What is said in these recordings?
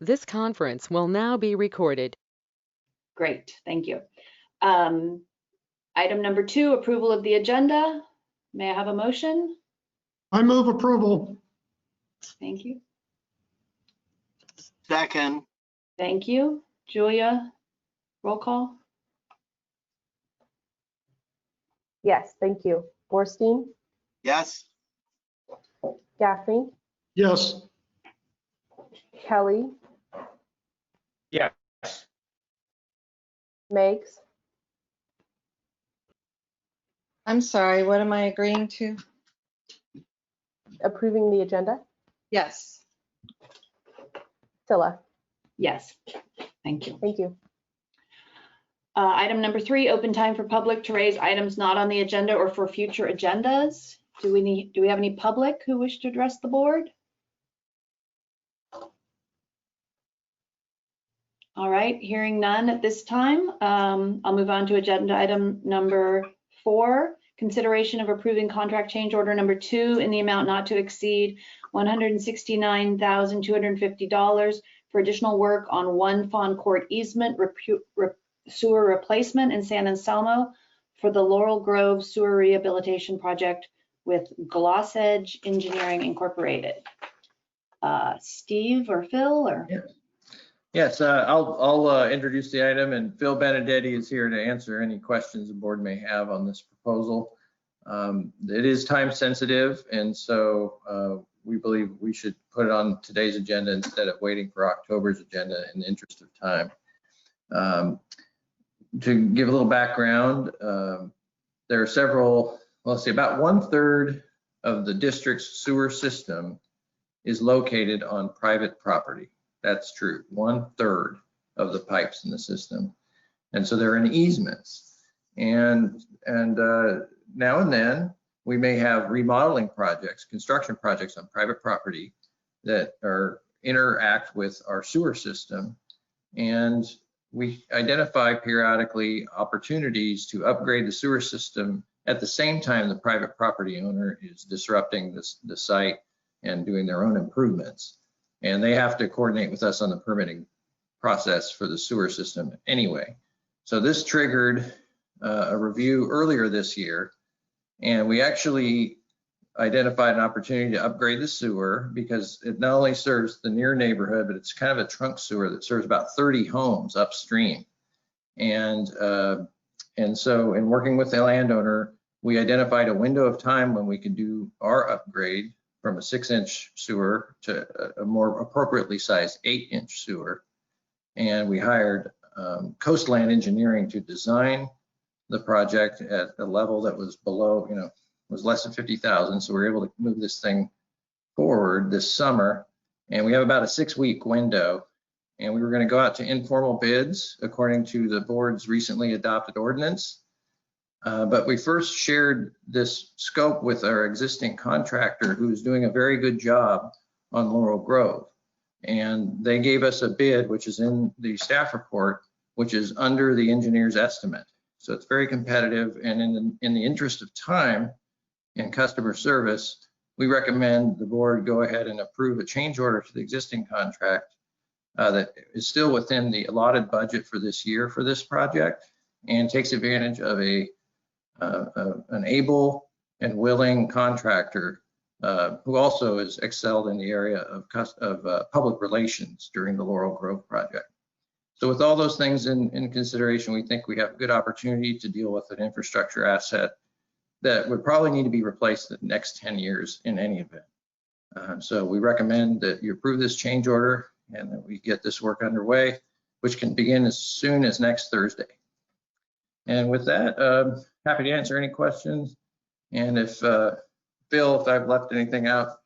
This conference will now be recorded. Great, thank you. Item number 2, approval of the agenda. May I have a motion? I move approval. Thank you. Second. Thank you. Julia, roll call. Yes, thank you. Borstein, Yes. Gaffney, Yes. Kelly, Yes. Meigs, I'm sorry, what am I agreeing to? approving the agenda. Yes. Scylla, Yes, thank you. thank you. Item number 3, open time for public to raise items not on the agenda or for future agendas. Do we have any public who wish to address the board? All right, hearing none at this time, I'll move on to agenda item number 4, consideration of approving contract change order number 2 in the amount not to exceed $169,250 for additional work on 1 Fawn Court easement sewer replacement in San Anselmo for the Laurel Grove Sewer Rehabilitation Project with Gloss Edge Engineering Incorporated. Steve or Phil or? Yes, I'll introduce the item, and Phil Benedetti is here to answer any questions the board may have on this proposal. It is time sensitive, and so we believe we should put it on today's agenda instead of waiting for October's agenda in the interest of time. To give a little background, there are several, well, let's see, about 1/3 of the district's sewer system is located on private property. That's true, 1/3 of the pipes in the system. And so they're in easements. And now and then we may have remodeling projects, construction projects on private property that interact with our sewer system. And we identify periodically opportunities to upgrade the sewer system at the same time the private property owner is disrupting the site and doing their own improvements. And they have to coordinate with us on the permitting process for the sewer system anyway. So this triggered a review earlier this year, and we actually identified an opportunity to upgrade the sewer because it not only serves the near neighborhood, but it's kind of a trunk sewer that serves about 30 homes upstream. And so in working with the landowner, we identified a window of time when we could do our upgrade from a 6-inch sewer to a more appropriately sized 8-inch sewer. And we hired Coastland Engineering to design the project at a level that was below, was less than 50,000. So we were able to move this thing forward this summer. And we have about a 6-week window. And we were going to go out to informal bids according to the board's recently adopted ordinance. But we first shared this scope with our existing contractor who's doing a very good job on Laurel Grove. And they gave us a bid, which is in the staff report, which is under the engineer's estimate. So it's very competitive. And in the interest of time and customer service, we recommend the board go ahead and approve a change order to the existing contract that is still within the allotted budget for this year for this project and takes advantage of an able and willing contractor who also has excelled in the area of public relations during the Laurel Grove project. So with all those things in consideration, we think we have a good opportunity to deal with an infrastructure asset that would probably need to be replaced in the next 10 years in any event. So we recommend that you approve this change order and that we get this work underway, which can begin as soon as next Thursday. And with that, happy to answer any questions. And if Phil, if I've left anything out,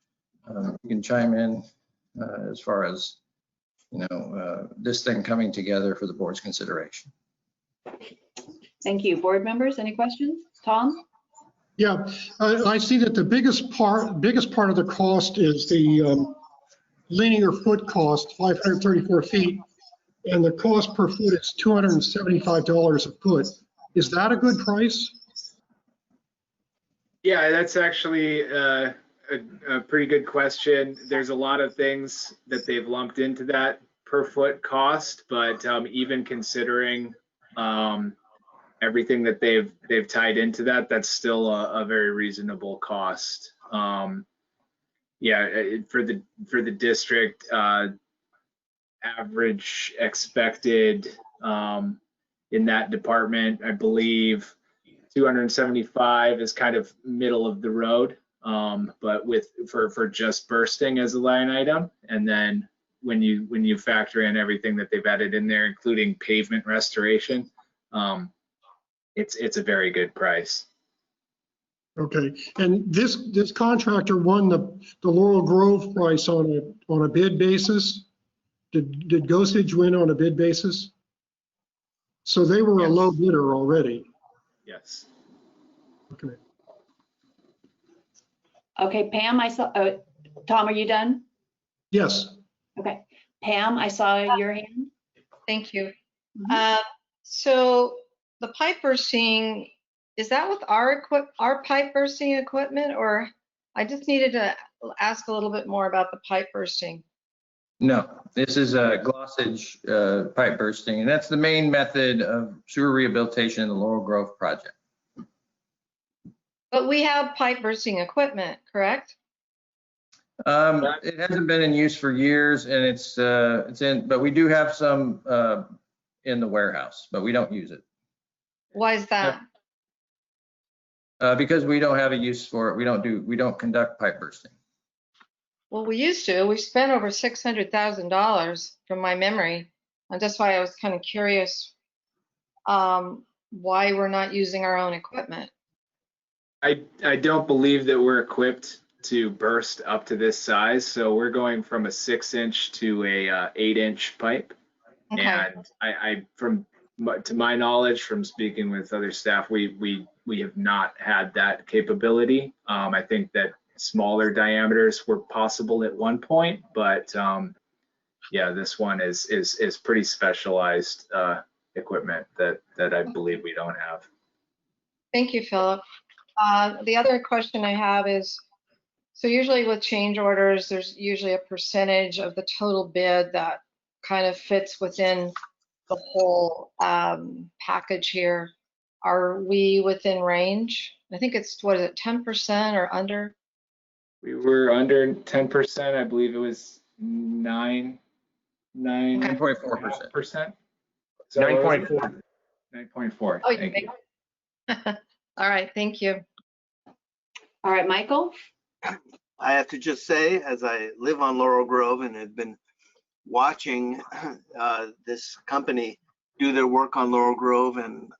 you can chime in as far as this thing coming together for the board's consideration. Thank you. Board members, any questions? Tom? Yeah, I see that the biggest part of the cost is the linear foot cost, 534 feet, and the cost per foot is $275 a foot. Is that a good price? Yeah, that's actually a pretty good question. There's a lot of things that they've lumped into that per foot cost, but even considering everything that they've tied into that, that's still a very reasonable cost. Yeah, for the district, average expected in that department, I believe 275 is kind of middle of the road, but for just bursting as a line item, and then when you factor in everything that they've added in there, including pavement restoration, it's a very good price. Okay, and this contractor won the Laurel Grove price on a bid basis? Did Gossage win on a bid basis? So they were a Yes. low bidder already. Yes. Okay. Okay, Pam, I saw, Tom, are you done? Yes. Okay, Pam, I saw your hand. Thank you. Mhm. So the pipe bursting, is that with our pipe bursting equipment, or I just needed to ask a little bit more about the pipe bursting? No, this is a glossage pipe bursting, and that's the main method of sewer rehabilitation in the Laurel Grove project. But we have pipe bursting equipment, correct? It hasn't been in use for years, and it's in, but we do have some in the warehouse, but we don't use it. Why is that? Because we don't have a use for it. We don't conduct pipe bursting. Well, we used to. We spent over $600,000 from my memory. And that's why I was kind of curious why we're not using our own equipment. I don't believe that we're equipped to burst up to this size, so we're going from a 6-inch to a 8-inch pipe. Okay. And to my knowledge, from speaking with other staff, we have not had that capability. I think that smaller diameters were possible at one point, but yeah, this one is pretty specialized equipment that I believe we don't have. Thank you, Philip. The other question I have is, so usually with change orders, there's usually a percentage of the total bid that kind of fits within the whole package here. Are we within range? I think it's, what is it, 10% or under? We were under 10%. I believe it was 9.4%. 9.4. 9.4. Oh, Thank you. All right, thank you. All right, Michael? I have to just say, as I live on Laurel Grove and have been watching this company do their work on Laurel Grove, and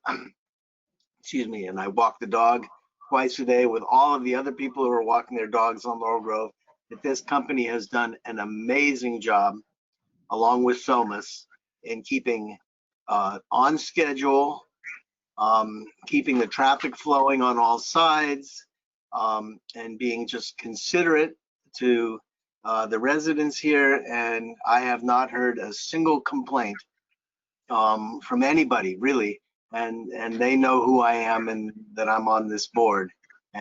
excuse me, and I walk the dog twice a day with all of the other people who are walking their dogs on Laurel Grove, that this company has done an amazing job, along with Somas, in keeping on schedule, keeping the traffic flowing on all sides, and being just considerate to the residents here. And I have not heard a single complaint from anybody, really. And they know who I am and that I'm on this board.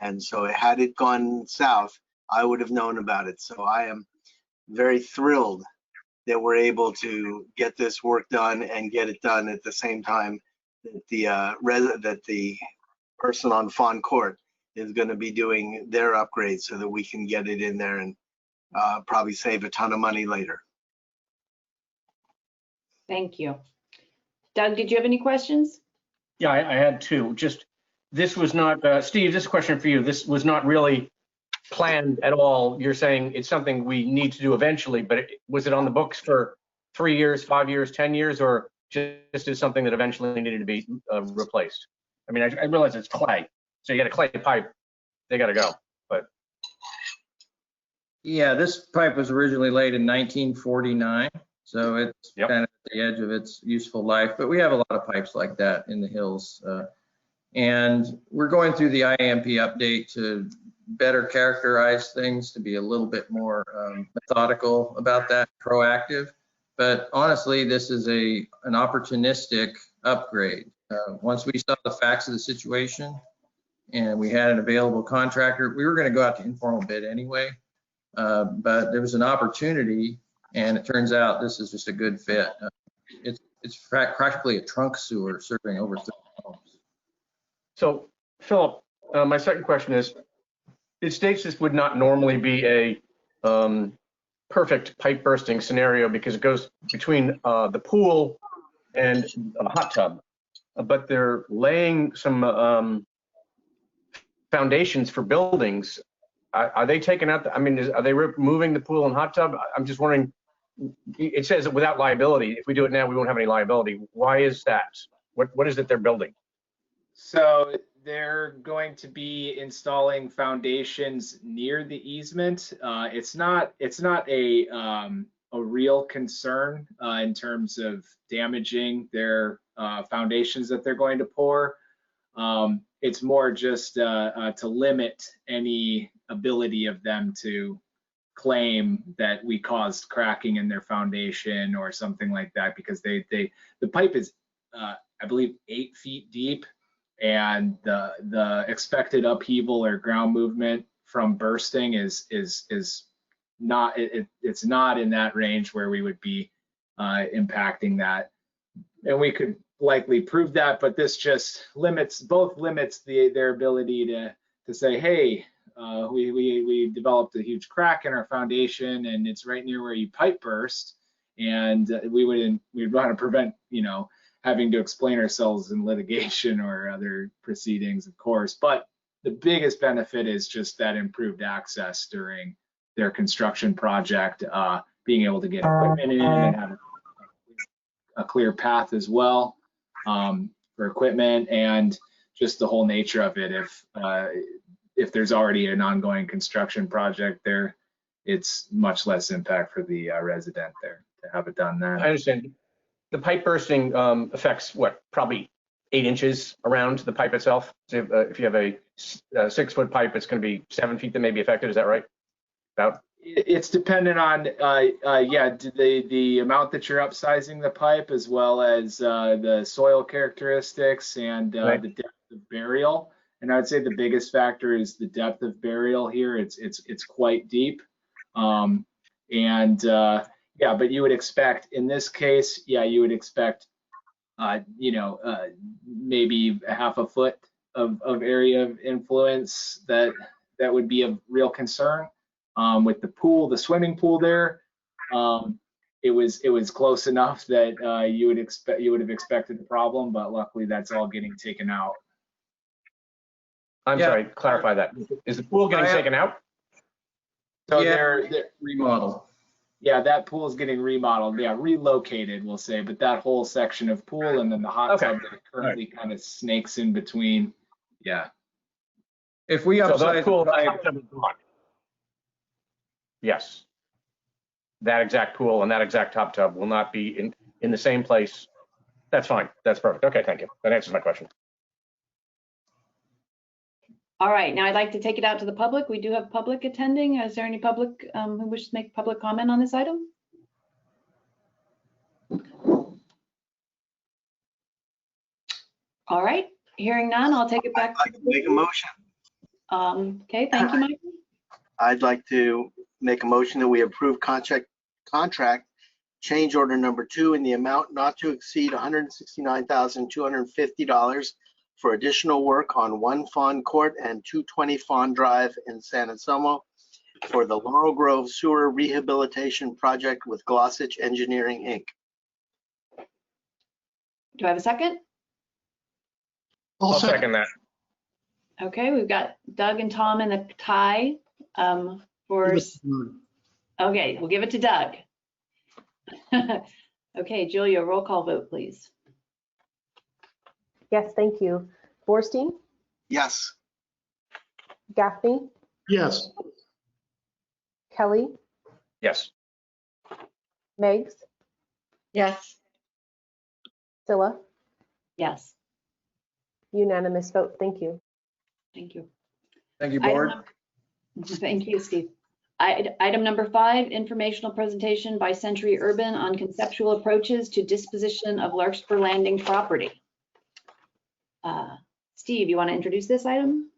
And so had it gone south, I would have known about it. So I am very thrilled that we're able to get this work done and get it done at the same time that the person on Fawn Court is going to be doing their upgrades, so that we can get it in there and probably save a ton of money later. Thank you. Doug, did you have any questions? Yeah, I had two. Just, this was not, Steve, this question for you. This was not really planned at all. You're saying it's something we need to do eventually, but was it on the books for 3 years, 5 years, 10 years, or just is something that eventually needed to be replaced? I mean, I realize it's clay, so you got a clay pipe, they got to go, but. Yeah, this pipe was originally laid in 1949, so it's Yep. kind of at the edge of its useful life, but we have a lot of pipes like that in the hills. And we're going through the IAMP update to better characterize things, to be a little bit more methodical about that, proactive. But honestly, this is an opportunistic upgrade. Once we saw the facts of the situation and we had an available contractor, we were going to go out to informal bid anyway. But there was an opportunity And it turns out this is just a good fit. It's practically a trunk sewer serving over 30 homes. So, Philip, my second question is, it states this would not normally be a perfect pipe bursting scenario because it goes between the pool and a hot tub, but they're laying some foundations for buildings. Are they taking out, are they removing the pool and hot tub? I'm just wondering, it says without liability. If we do it now, we won't have any liability. Why is that? What is it they're building? So they're going to be installing foundations near the easement. It's not a real concern in terms of damaging their foundations that they're going to pour. It's more just to limit any ability of them to claim that we caused cracking in their foundation or something like that, because the pipe is I believe 8 feet deep, and the expected upheaval or ground movement from bursting is not, it's not in that range where we would be impacting that. And we could likely prove that, but this just limits their ability to say, hey, we developed a huge crack in our foundation and it's right near where you pipe burst, and we'd want to prevent, having to explain ourselves in litigation or other proceedings, of course. But the biggest benefit is just that improved access during their construction project, being able to get equipment in and have a clear path as well for equipment, and just the whole nature of it. If there's already an ongoing construction project there, it's much less impact for the resident there to have it done there. I understand. The pipe bursting affects what, probably 8 inches around the pipe itself. So if you have a 6-foot pipe, it's going to be 7 feet that may be affected. Is that right? About. It's dependent on the amount that you're upsizing the pipe, as well as the soil characteristics and right. The depth of burial. And I would say the biggest factor is the depth of burial here. It's quite deep. Yeah, but you would expect in this case, you would expect, maybe a half a foot of area of influence that would be of real concern. With the pool, the swimming pool there, it was close enough that you would have expected the problem, but luckily that's all getting taken out. I'm sorry, clarify that. Is the pool getting taken out? So they're remodeled. Yeah, that pool is getting remodeled. Yeah, relocated, we'll say, but that whole section of pool and then the hot tub that currently kind of snakes in between. Yeah. If we upsize the pool, the hot tub is gone. Yes. That exact pool and that exact hot tub will not be in the same place. That's fine. That's perfect. Okay, thank you. That answers my question. All right, now I'd like to take it out to the public. We do have public attending. Is there any public who wishes to make public comment on this item? All right, hearing none, I'll take it back. I'd like to make a motion. Okay, thank you, Michael. I'd like to make a motion that we approve contract change order number 2 in the amount not to exceed $169,250 for additional work on 1 Fawn Court and 220 Fawn Drive in San Anselmo for the Laurel Grove Sewer Rehabilitation Project with Glossage Engineering, Inc. Do I have a second? I'll second that. Okay, we've got Doug and Tom in a tie. Okay, we'll give it to Doug. Okay, Julia, roll call vote, please. Yes, thank you. Borstein, Yes. Gaffney, Yes. Kelly, Yes. Meggs, Yes. Scylla, Yes, unanimous vote. Thank you. thank you. Thank you, board. Thank you, Steve. Item number 5, informational presentation by Century Urban on conceptual approaches to disposition of Larkspur Landing property. Steve, you want to introduce this item?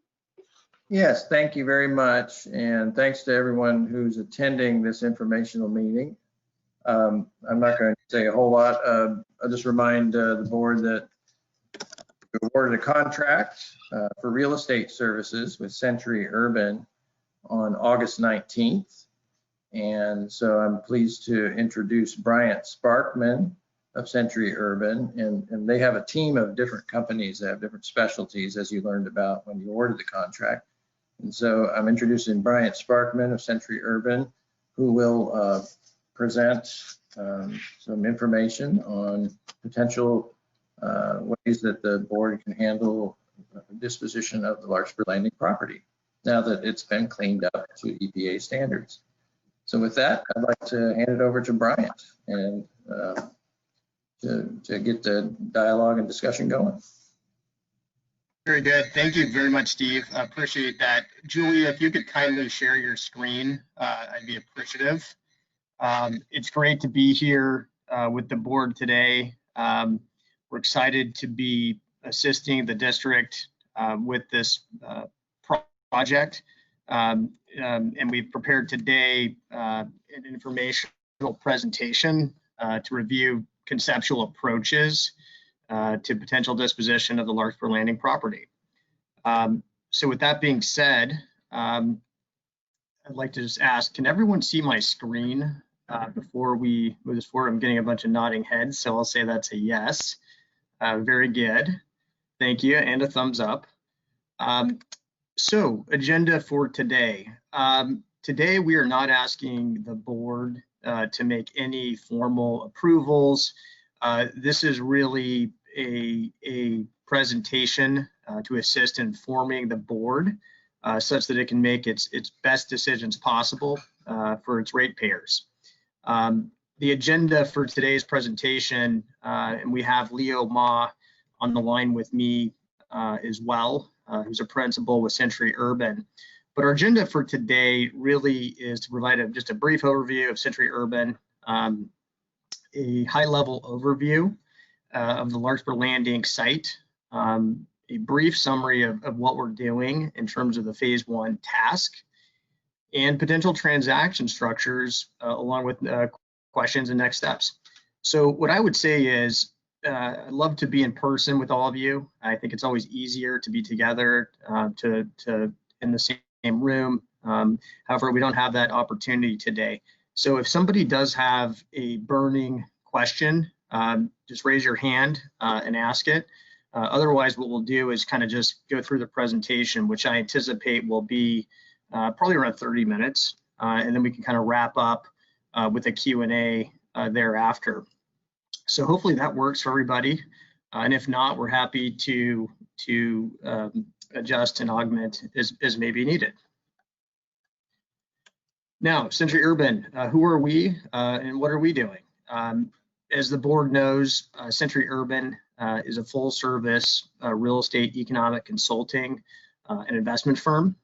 Yes, thank you very much. And thanks to everyone who's attending this informational meeting. I'm not going to say a whole lot. I'll just remind the board that we awarded a contract for real estate services with Century Urban on August 19th. And so I'm pleased to introduce Bryant Sparkman of Century Urban, and they have a team of different companies that have different specialties, as you learned about when you awarded the contract. And so I'm introducing Bryant Sparkman of Century Urban, who will present some information on potential ways that the board can handle disposition of the Larkspur Landing property now that it's been cleaned up to EPA standards. So with that, I'd like to hand it over to Bryant and to get the dialogue and discussion going. Very good. Thank you very much, Steve. I appreciate that. Julia, if you could kindly share your screen, I'd be appreciative. It's great to be here with the board today. We're excited to be assisting the district with this project. And we've prepared today an informational presentation to review conceptual approaches to potential disposition of the Larkspur Landing property. So with that being said, I'd like to just ask, can everyone see my screen before we move this forward? I'm getting a bunch of nodding heads, so I'll say that's a yes. Very good. Thank you, and a thumbs up. So agenda for today. Today we are not asking the board to make any formal approvals. This is really a presentation to assist in forming the board such that it can make its best decisions possible for its ratepayers. The agenda for today's presentation, and we have Leo Ma on the line with me as well, who's a principal with Century Urban. But our agenda for today really is to provide just a brief overview of Century Urban, a high-level overview of the Larkspur Landing site, a brief summary of what we're doing in terms of the phase 1 task, and potential transaction structures along with questions and next steps. So what I would say is I'd love to be in person with all of you. I think it's always easier to be together to in the same room. However, we don't have that opportunity today. So if somebody does have a burning question, just raise your hand and ask it. Otherwise, what we'll do is kind of just go through the presentation, which I anticipate will be probably around 30 minutes. And then we can kind of wrap up with a Q&A thereafter. So hopefully that works for everybody. And if not, we're happy to adjust and augment as may be needed. Now, Century Urban, who are we and what are we doing? As the board knows, Century Urban is a full service real estate economic consulting and investment firm,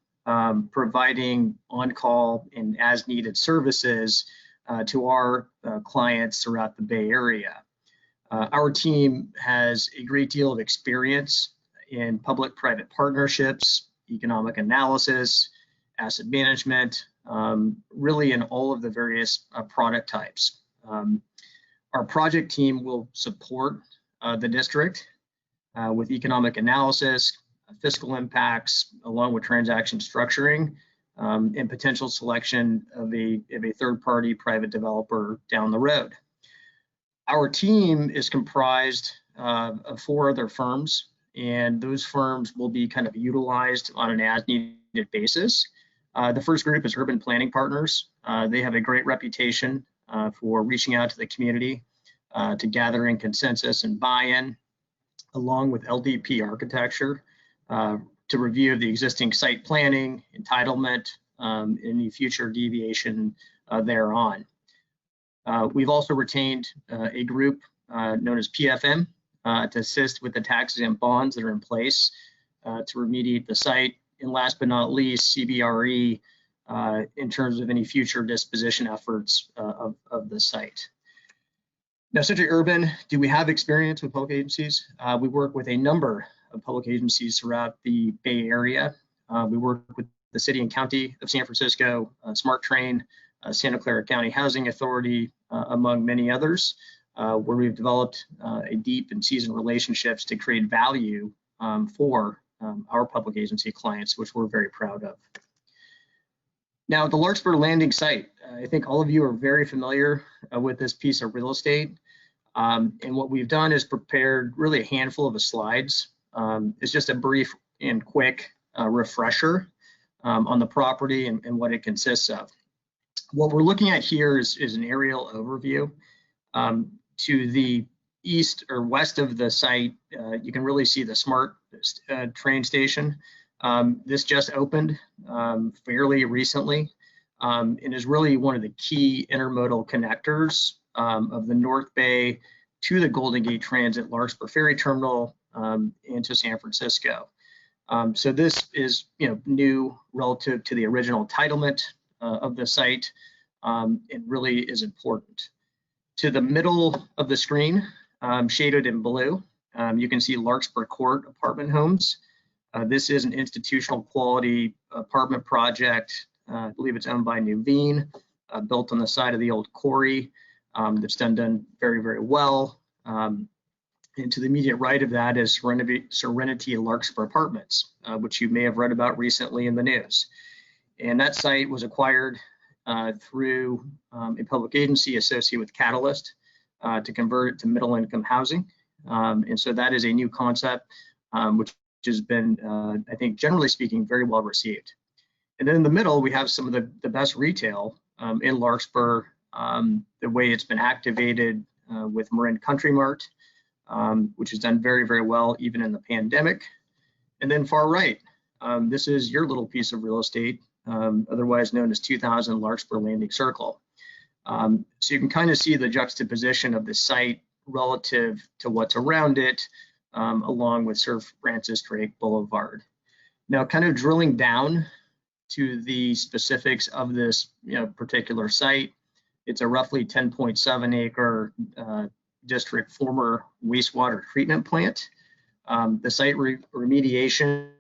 providing on-call and as needed services to our clients throughout the Bay Area. Our team has a great deal of experience in public-private partnerships, economic analysis, asset management, really in all of the various product types. Our project team will support the district with economic analysis, fiscal impacts, along with transaction structuring, and potential selection of a third-party private developer down the road. Our team is comprised of 4 other firms, and those firms will be kind of utilized on an as-needed basis. The first group is Urban Planning Partners. They have a great reputation for reaching out to the community, to gathering consensus and buy-in, along with LDP Architecture, to review the existing site planning, entitlement, any future deviation thereon. We've also retained a group known as PFM to assist with the tax-exempt bonds that are in place to remediate the site. And last but not least, CBRE in terms of any future disposition efforts of the site. Now, Century Urban, do we have experience with public agencies? We work with a number of public agencies throughout the Bay Area. We work with the City and County of San Francisco, Smart Train, Santa Clara County Housing Authority, among many others, where we've developed a deep and seasoned relationships to create value for our public agency clients, which we're very proud of. Now, the Larkspur landing site, I think all of you are very familiar with this piece of real estate. And what we've done is prepared really a handful of slides. It's just a brief and quick refresher on the property and what it consists of. What we're looking at here is an aerial overview. To the east or west of the site, you can really see the SMART train station. This just opened fairly recently and is really one of the key intermodal connectors of the North Bay to the Golden Gate Transit Larkspur Ferry Terminal into San Francisco. So this is new relative to the original entitlement of the site. It really is important. To the middle of the screen, shaded in blue, you can see Larkspur Court apartment homes. This is an institutional quality apartment project. I believe it's owned by Nuveen, built on the side of the old quarry. That's done very, very well. And to the immediate right of that is Serenity Larkspur Apartments, which you may have read about recently in the news. And that site was acquired through a public agency associated with Catalyst to convert it to middle income housing. And so that is a new concept, which has been, I think, generally speaking, very well received. And then in the middle, we have some of the best retail in Larkspur, the way it's been activated with Marin Country Mart, which has done very, very well even in the pandemic. And then far right, this is your little piece of real estate, otherwise known as 2000 Larkspur Landing Circle. So you can kind of see the juxtaposition of the site relative to what's around it, along with Sir Francis Drake Boulevard. Now, kind of drilling down to the specifics of this particular site, it's a roughly 10.7 acre district former wastewater treatment plant. The site remediation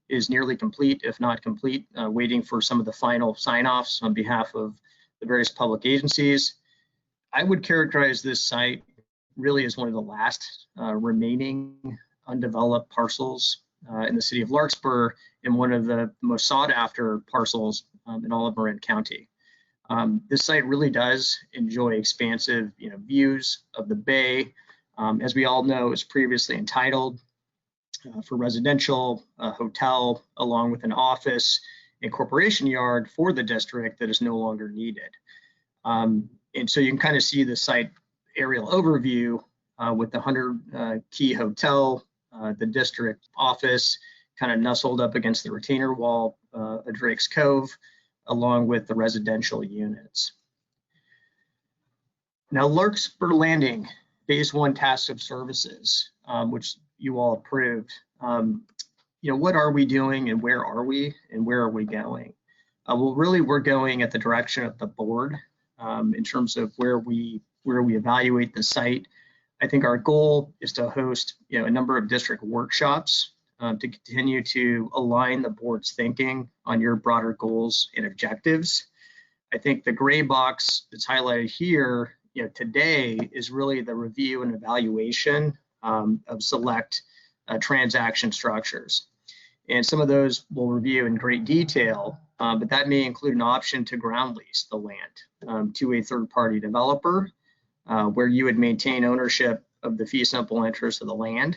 is nearly complete, if not complete, waiting for some of the final sign-offs on behalf of the various public agencies. I would characterize this site really as one of the last remaining undeveloped parcels in the city of Larkspur, and one of the most sought after parcels in all of Marin County. This site really does enjoy expansive views of the bay. As we all know, it was previously entitled for residential, hotel, along with an office and corporation yard for the district that is no longer needed. And so you can kind of see the site aerial overview with the 100 Key Hotel, the district office, kind of nestled up against the retainer wall of Drake's Cove, along with the residential units. Now, Larkspur Landing, Phase 1 Task of Services, which you all approved. What are we doing and where are we going? Well, really, we're going at the direction of the board in terms of where we evaluate the site. I think our goal is to host a number of district workshops to continue to align the board's thinking on your broader goals and objectives. I think the gray box that's highlighted here today is really the review and evaluation of select transaction structures. And some of those we'll review in great detail, but that may include an option to ground lease the land to a third-party developer, where you would maintain ownership of the fee simple interest of the land.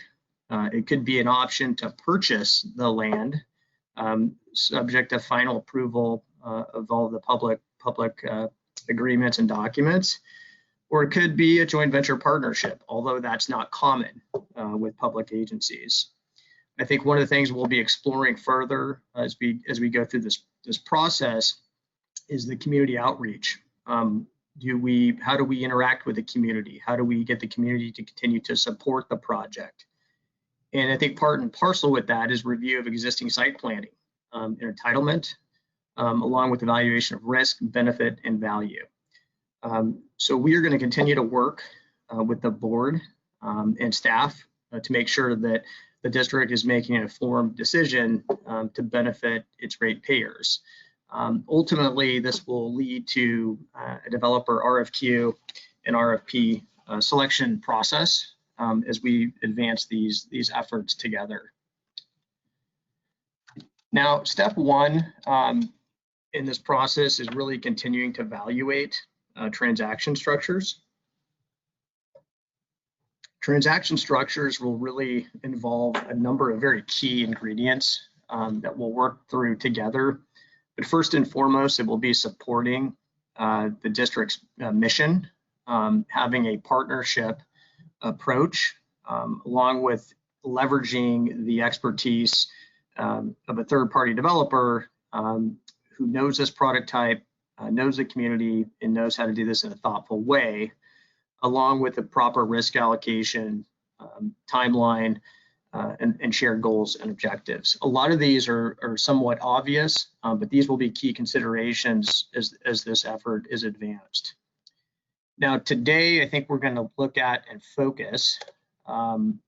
It could be an option to purchase the land, subject to final approval of all the public agreements and documents, or it could be a joint venture partnership, although that's not common with public agencies. I think one of the things we'll be exploring further as we go through this process is the community outreach. How do we interact with the community? How do we get the community to continue to support the project? And I think part and parcel with that is review of existing site planning and entitlement, along with evaluation of risk, benefit, and value. So we are going to continue to work with the board and staff to make sure that the district is making an informed decision to benefit its ratepayers. Ultimately, this will lead to a developer RFQ and RFP selection process as we advance these efforts together. Now, step one in this process is really continuing to evaluate transaction structures. Transaction structures will really involve a number of very key ingredients that we'll work through together. But first and foremost, it will be supporting the district's mission, having a partnership approach, along with leveraging the expertise of a third-party developer who knows this product type, knows the community, and knows how to do this in a thoughtful way, along with the proper risk allocation, timeline, and shared goals and objectives. A lot of these are somewhat obvious, but these will be key considerations as this effort is advanced. Now, today, I think we're going to look at and focus on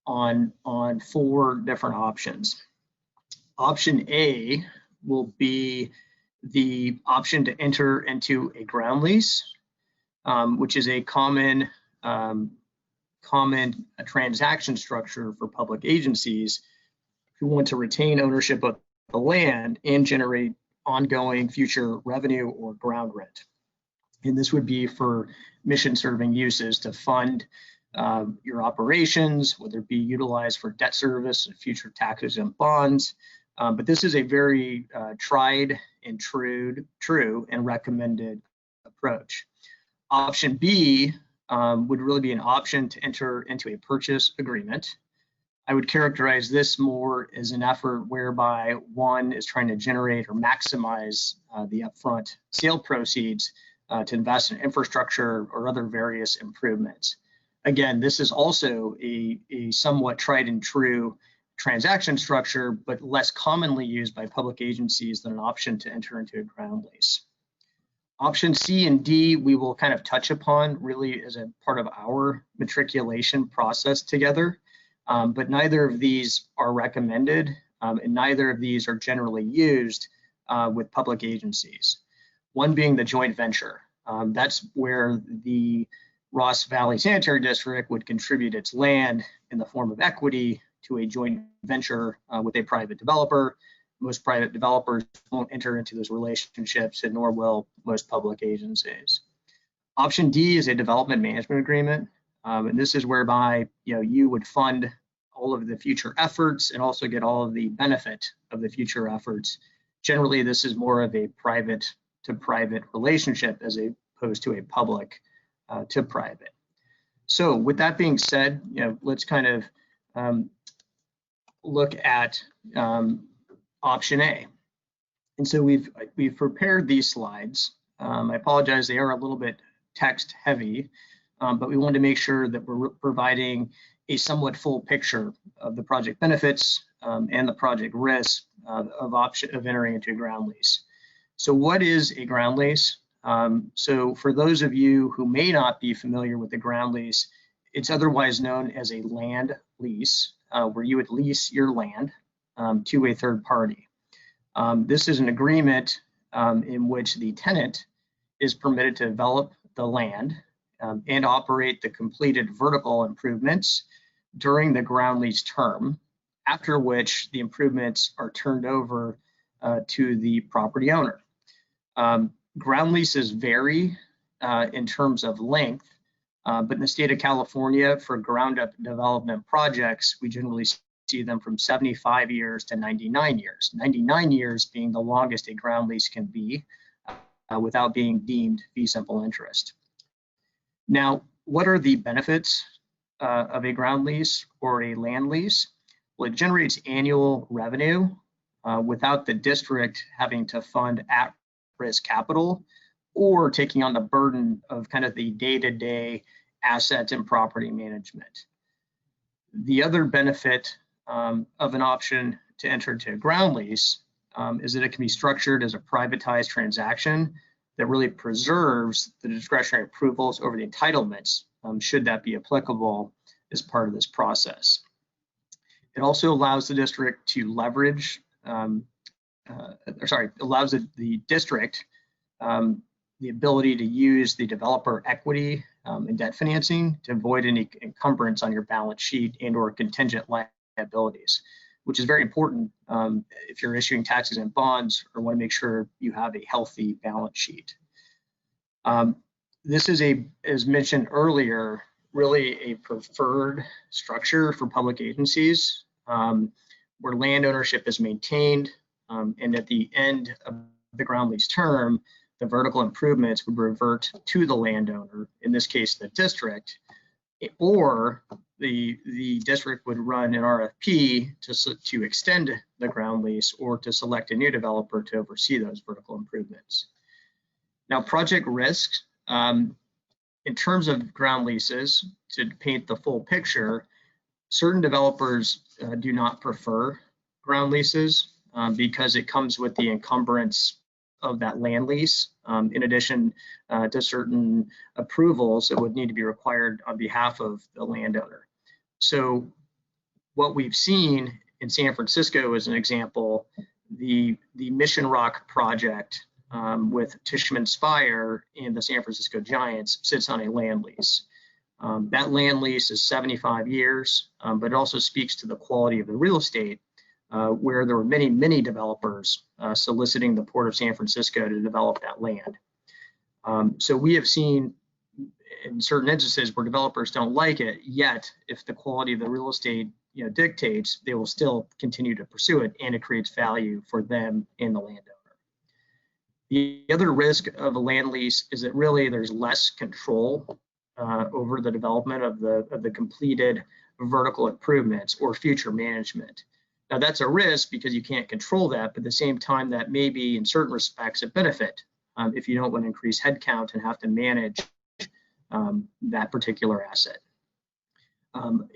4 different options. Option A will be the option to enter into a ground lease, which is a common transaction structure for public agencies who want to retain ownership of the land and generate ongoing future revenue or ground rent. And this would be for mission-serving uses to fund your operations, whether it be utilized for debt service and future taxes and bonds. But this is a very tried and true and recommended approach. Option B would really be an option to enter into a purchase agreement. I would characterize this more as an effort whereby one is trying to generate or maximize the upfront sale proceeds to invest in infrastructure or other various improvements. Again, this is also a somewhat tried and true transaction structure, but less commonly used by public agencies than an option to enter into a ground lease. Option C and D, we will kind of touch upon really as a part of our matriculation process together, but neither of these are recommended, and neither of these are generally used with public agencies. One being the joint venture. That's where the Ross Valley Sanitary District would contribute its land in the form of equity to a joint venture with a private developer. Most private developers won't enter into those relationships, and nor will most public agencies. Option D is a development management agreement, and this is whereby you would fund all of the future efforts and also get all of the benefit of the future efforts. Generally, this is more of a private to private relationship as opposed to a public to private. So with that being said, let's kind of look at option A. And so we've prepared these slides. I apologize, they are a little bit text heavy, but we wanted to make sure that we're providing a somewhat full picture of the project benefits and the project risk of entering into a ground lease. So what is a ground lease? So for those of you who may not be familiar with the ground lease, it's otherwise known as a land lease, where you would lease your land to a third party. This is an agreement in which the tenant is permitted to develop the land and operate the completed vertical improvements during the ground lease term, after which the improvements are turned over to the property owner. Ground leases vary in terms of length, but in the state of California, for ground up development projects, we generally see them from 75 years to 99 years. 99 years being the longest a ground lease can be without being deemed fee simple interest. Now, what are the benefits of a ground lease or a land lease? Well, it generates annual revenue without the district having to fund at-risk capital or taking on the burden of kind of the day-to-day asset and property management. The other benefit of an option to enter into a ground lease is that it can be structured as a privatized transaction that really preserves the discretionary approvals over the entitlements, should that be applicable as part of this process. It also allows the district to leverage allows the district the ability to use the developer equity and debt financing to avoid any encumbrance on your balance sheet and/or contingent liabilities, which is very important if you're issuing tax-exempt bonds or want to make sure you have a healthy balance sheet. This is as mentioned earlier, really a preferred structure for public agencies where land ownership is maintained, and at the end of the ground lease term, the vertical improvements would revert to the landowner, in this case the district, or the district would run an RFP to extend the ground lease or to select a new developer to oversee those vertical improvements. Now, project risk, in terms of ground leases, to paint the full picture, certain developers do not prefer ground leases because it comes with the encumbrance of that land lease, in addition to certain approvals that would need to be required on behalf of the landowner. So what we've seen in San Francisco as an example, the Mission Rock project with Tishman Speyer and the San Francisco Giants sits on a land lease. That land lease is 75 years, but it also speaks to the quality of the real estate, where there were many developers soliciting the Port of San Francisco to develop that land. So we have seen in certain instances where developers don't like it, yet if the quality of the real estate dictates, they will still continue to pursue it, and it creates value for them and the landowner. The other risk of a land lease is that really there's less control over the development of the completed vertical improvements or future management. Now that's a risk because you can't control that, but at the same time that may be in certain respects a benefit if you don't want to increase headcount and have to manage that particular asset.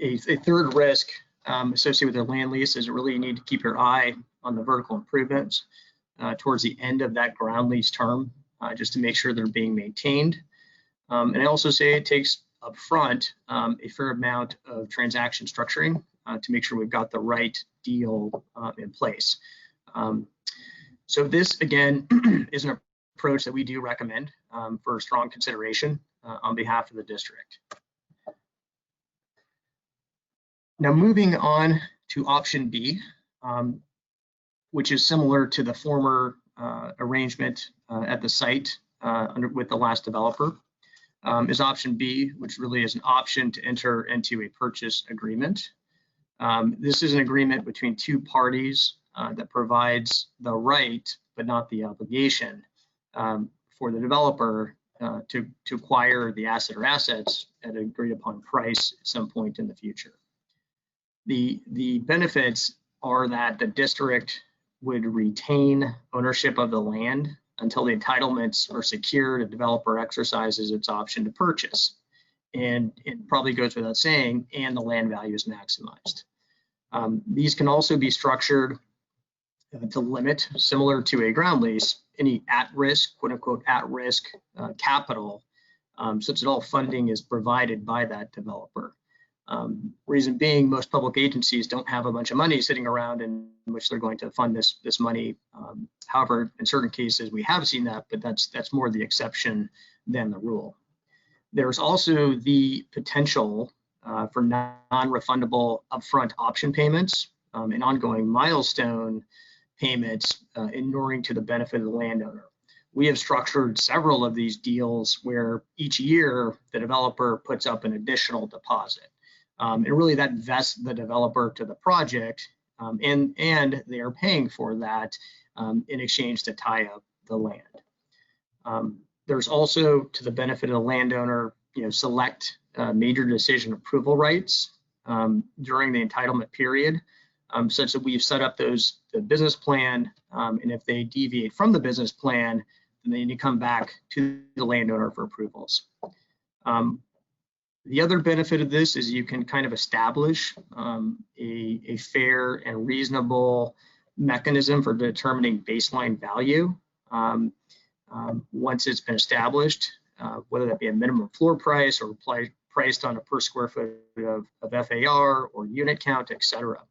A third risk associated with a land lease is really you need to keep your eye on the vertical improvements towards the end of that ground lease term, just to make sure they're being maintained. And I also say it takes upfront a fair amount of transaction structuring to make sure we've got the right deal in place. So this, again, is an approach that we do recommend for strong consideration on behalf of the district. Now moving on to option B, which is similar to the former arrangement at the site with the last developer, is option B, which really is an option to enter into a purchase agreement. This is an agreement between two parties that provides the right, but not the obligation, for the developer to acquire the asset or assets at an agreed upon price at some point in the future. The benefits are that the district would retain ownership of the land until the entitlements are secured, a developer exercises its option to purchase. And it probably goes without saying, and the land value is maximized. These can also be structured to limit, similar to a ground lease, any at-risk, quote-unquote, at-risk capital, such that all funding is provided by that developer. Reason being, most public agencies don't have a bunch of money sitting around in which they're going to fund this money. However, in certain cases we have seen that, but that's more the exception than the rule. There's also the potential for non-refundable upfront option payments and ongoing milestone payments inuring to the benefit of the landowner. We have structured several of these deals where each year the developer puts up an additional deposit. And really that vests the developer to the project, and they are paying for that in exchange to tie up the land. There's also, to the benefit of the landowner, select major decision approval rights during the entitlement period, such that we've set up the business plan, and if they deviate from the business plan, then they need to come back to the landowner for approvals. The other benefit of this is you can kind of establish a fair and reasonable mechanism for determining baseline value once it's been established, whether that be a minimum floor price or priced on a per square foot of FAR or unit count, et cetera.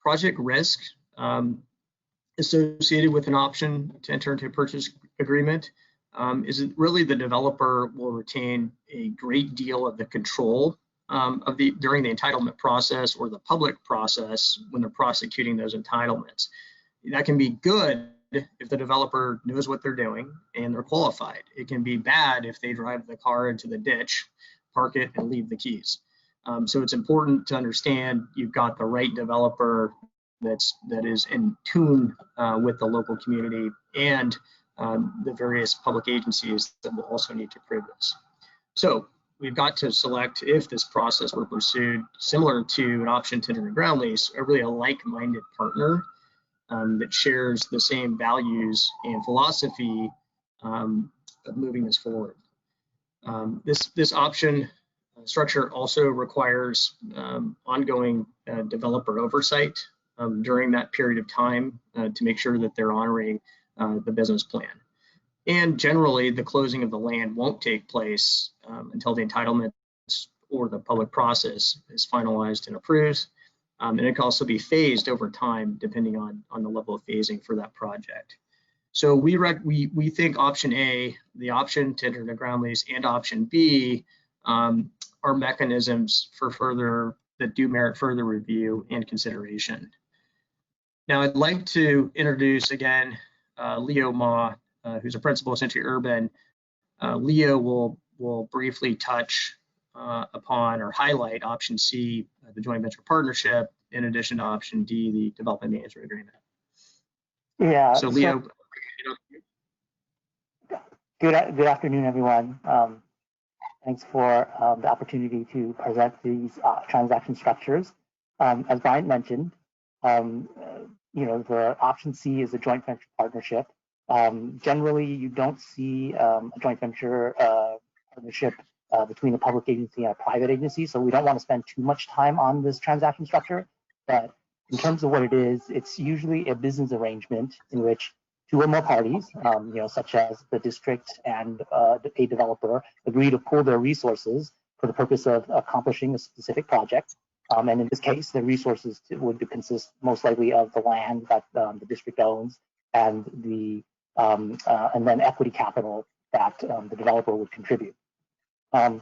Project risk associated with an option to enter into a purchase agreement is that really the developer will retain a great deal of the control during the entitlement process or the public process when they're prosecuting those entitlements. That can be good if the developer knows what they're doing and they're qualified. It can be bad if they drive the car into the ditch, park it, and leave the keys. So it's important to understand you've got the right developer that is in tune with the local community and the various public agencies that will also need to approve this. So we've got to select, if this process were pursued, similar to an option tender and ground lease, a really like-minded partner that shares the same values and philosophy of moving this forward. This option structure also requires ongoing developer oversight during that period of time to make sure that they're honoring the business plan. And generally, the closing of the land won't take place until the entitlements or the public process is finalized and approved. And it can also be phased over time depending on the level of phasing for that project. So we think option A, the option to enter the ground lease, and option B are mechanisms for that do merit further review and consideration. Now I'd like to introduce again Leo Ma, who's a principal at Century Urban. Leo will briefly touch upon or highlight option C, the joint venture partnership, in addition to option D, the development management agreement. Yeah. So Leo. Good afternoon, everyone. Thanks for the opportunity to present these transaction structures. As Brian mentioned, the option C is a joint venture partnership. Generally, you don't see a joint venture partnership between a public agency and a private agency, so we don't want to spend too much time on this transaction structure. But in terms of what it is, it's usually a business arrangement in which two or more parties, such as the district and a developer, agree to pool their resources for the purpose of accomplishing a specific project. And in this case, the resources would consist most likely of the land that the district owns and then equity capital that the developer would contribute. And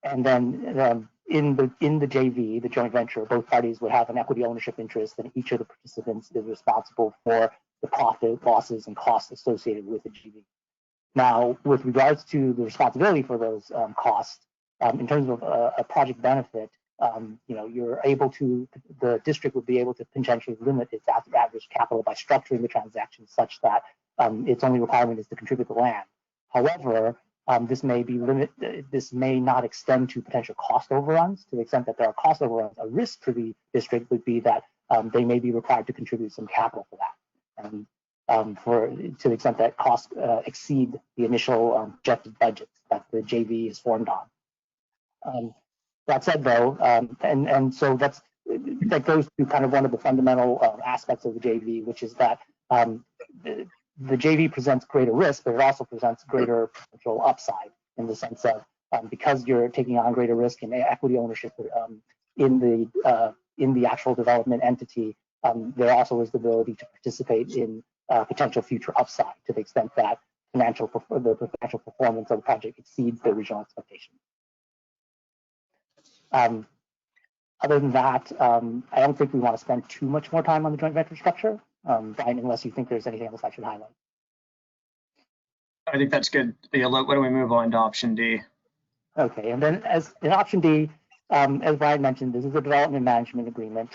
then in the JV, the joint venture, both parties would have an equity ownership interest, and each of the participants is responsible for the profit, losses, and costs associated with the JV. Now, with regards to the responsibility for those costs, in terms of a project benefit, the district would be able to potentially limit its average capital by structuring the transaction such that its only requirement is to contribute the land. However, this may not extend to potential cost overruns. To the extent that there are cost overruns, a risk for the district would be that they may be required to contribute some capital for that. And to the extent that costs exceed the initial projected budgets that the JV is formed on. That said, though, and so that goes to kind of one of the fundamental aspects of the JV, which is that the JV presents greater risk, but it also presents greater potential upside in the sense of because you're taking on greater risk and equity ownership in the actual development entity, there also is the ability to participate in potential future upside to the extent that the financial performance of the project exceeds the original expectation. Other than that, I don't think we want to spend too much more time on the joint venture structure, Brian, unless you think there's anything else I should highlight. I think that's good. Yeah, why don't we move on to option D? Okay, and then as in option D, as Brian mentioned, this is a development management agreement.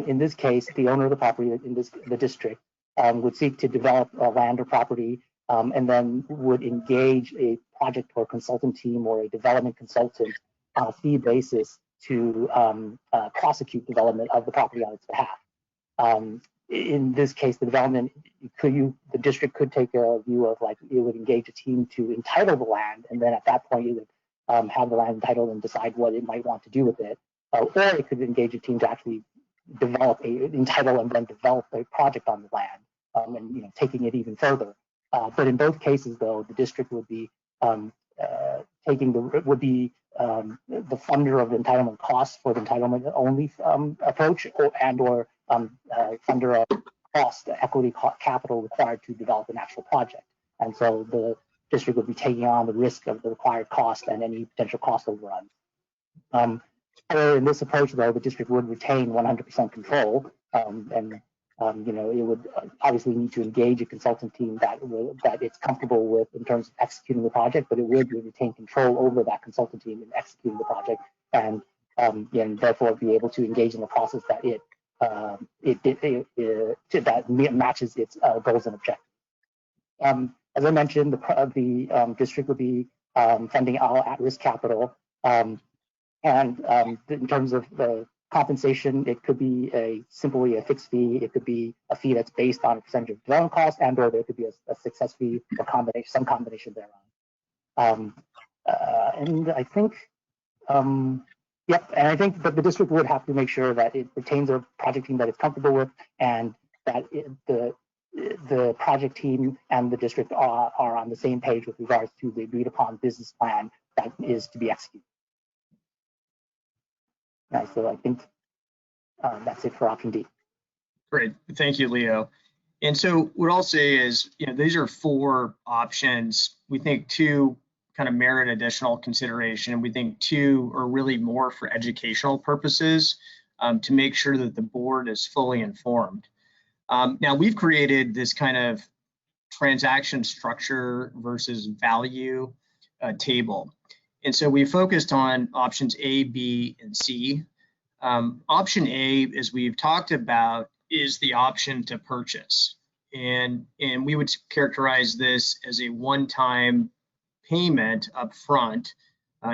In this case, the owner of the property, the district, would seek to develop land or property, and then would engage a project or consultant team or a development consultant on a fee basis to prosecute development of the property on its behalf. In this case, the district could take a view of like it would engage a team to entitle the land, and then at that point it would have the land entitled and decide what it might want to do with it, or it could engage a team to actually entitle and then develop a project on the land, and taking it even further. But in both cases, though, the district would be the funder of the entitlement costs for the entitlement only approach, or funder of cost, the equity capital required to develop an actual project. And so the district would be taking on the risk of the required cost and any potential cost overruns. In this approach, though, the district would retain 100% control, it would obviously need to engage a consultant team that it's comfortable with in terms of executing the project, but it would retain control over that consultant team in executing the project, and therefore be able to engage in the process that that matches its goals and objectives. As I mentioned, the district would be funding all at-risk capital. In terms of the compensation, it could be simply a fixed fee. It could be a fee that's based on a percentage of development cost, and/or there could be a success fee or some combination thereon. And I think, I think that the district would have to make sure that it retains a project team that it's comfortable with, and that the project team and the district are on the same page with regards to the agreed upon business plan that is to be executed. So I think that's it for option D. Great, thank you, Leo. And so what I'll say is, these are 4 options. We think 2 kind of merit additional consideration, and we think 2 are really more for educational purposes to make sure that the board is fully informed. Now, we've created this kind of transaction structure versus value table. And so we focused on options A, B, and C. Option A, as we've talked about, is the option to purchase. And we would characterize this as a one-time payment up front,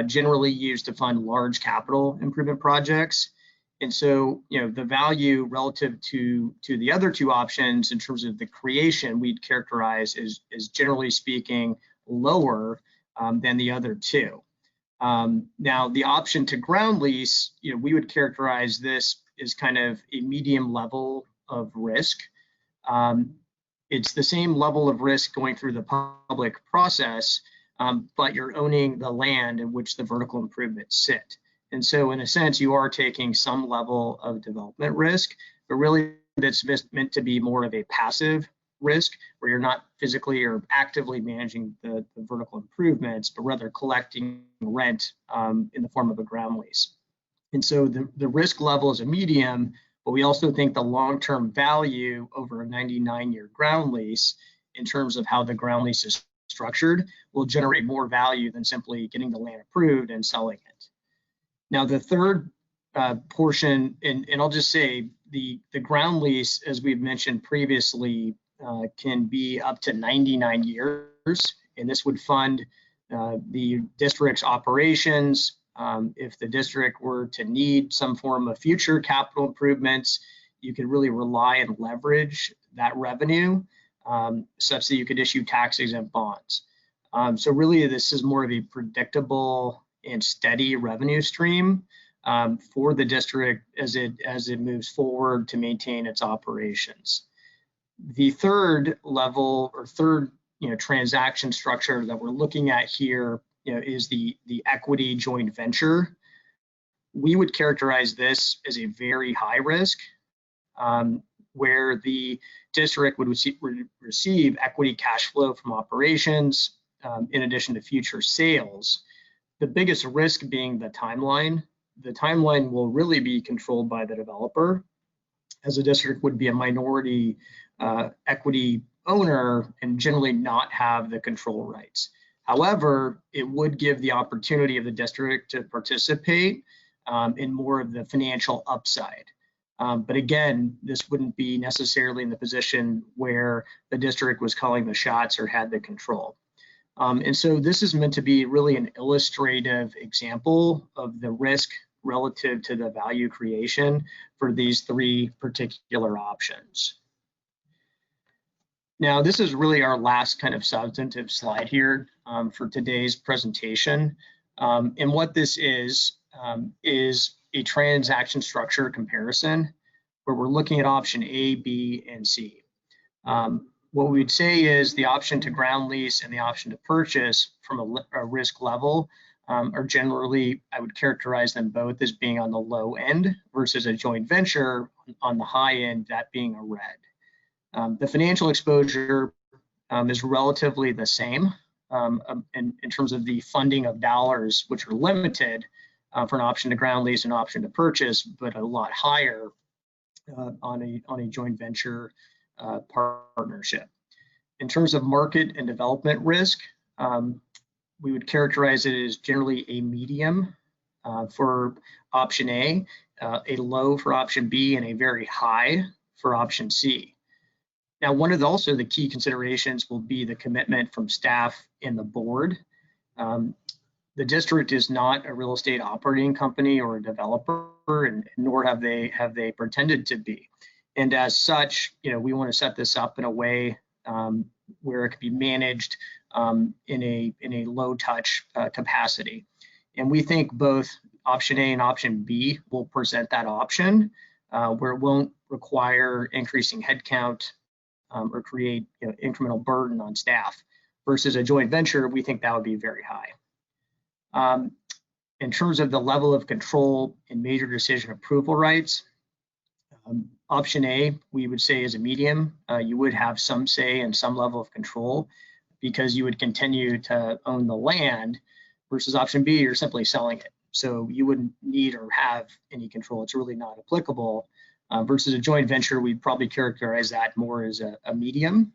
generally used to fund large capital improvement projects. And so, the value relative to the other 2 options in terms of the creation, we'd characterize as generally speaking lower than the other 2. Now, the option to ground lease, we would characterize this as kind of a medium level of risk. It's the same level of risk going through the public process, but you're owning the land in which the vertical improvements sit. And so in a sense, you are taking some level of development risk, but really that's meant to be more of a passive risk where you're not physically or actively managing the vertical improvements, but rather collecting rent in the form of a ground lease. And so the risk level is a medium, but we also think the long-term value over a 99-year ground lease in terms of how the ground lease is structured will generate more value than simply getting the land approved and selling it. Now, the third portion, and I'll just say the ground lease, as we've mentioned previously, can be up to 99 years, and this would fund the district's operations. If the district were to need some form of future capital improvements, you could really rely and leverage that revenue such that you could issue tax-exempt bonds. So really, this is more of a predictable and steady revenue stream for the district as it moves forward to maintain its operations. The third level or third transaction structure that we're looking at here is the equity joint venture. We would characterize this as a very high risk, where the district would receive equity cash flow from operations in addition to future sales. The biggest risk being the timeline. The timeline will really be controlled by the developer, as the district would be a minority equity owner and generally not have the control rights. However, it would give the opportunity of the district to participate in more of the financial upside. But again, this wouldn't be necessarily in the position where the district was calling the shots or had the control. And so this is meant to be really an illustrative example of the risk relative to the value creation for these 3 particular options. Now, this is really our last kind of substantive slide here for today's presentation. And what this is a transaction structure comparison where we're looking at option A, B, and C. What we'd say is the option to ground lease and the option to purchase from a risk level are generally, I would characterize them both as being on the low end versus a joint venture on the high end, that being a red. The financial exposure is relatively the same in terms of the funding of dollars, which are limited for an option to ground lease and option to purchase, but a lot higher on a joint venture partnership. In terms of market and development risk, we would characterize it as generally a medium for option A low for option B, and a very high for option C. Now, one of also the key considerations will be the commitment from staff and the board. The district is not a real estate operating company or a developer, and nor have they pretended to be. And as such, we want to set this up in a way where it can be managed in a low touch capacity. And we think both option A and option B will present that option where it won't require increasing headcount or create incremental burden on staff. Versus a joint venture, we think that would be very high. In terms of the level of control and major decision approval rights, option A, we would say is a medium. You would have some say and some level of control because you would continue to own the land, versus option B, you're simply selling it. So you wouldn't need or have any control. It's really not applicable. Versus a joint venture, we'd probably characterize that more as a medium,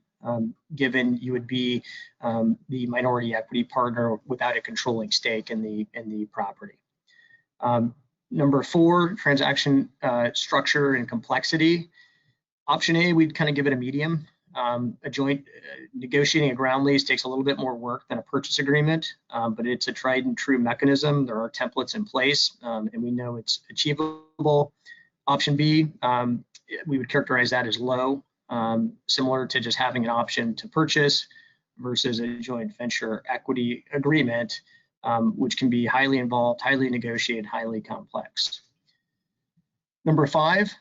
given you would be the minority equity partner without a controlling stake in the property. Number 4, transaction structure and complexity. Option A, we'd kind of give it a medium. A joint negotiating a ground lease takes a little bit more work than a purchase agreement, but it's a tried and true mechanism. There are templates in place, and we know it's achievable. Option B, we would characterize that as low, similar to just having an option to purchase versus a joint venture equity agreement, which can be highly involved, highly negotiated, highly complex. Number 5,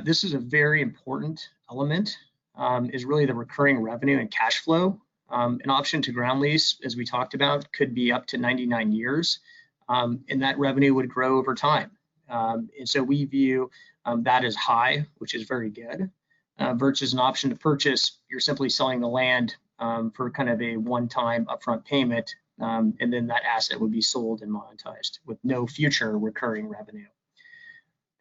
this is a very important element, is really the recurring revenue and cash flow. An option to ground lease, as we talked about, could be up to 99 years, and that revenue would grow over time. And so we view that as high, which is very good, versus an option to purchase. You're simply selling the land for kind of a one-time upfront payment, and then that asset would be sold and monetized with no future recurring revenue.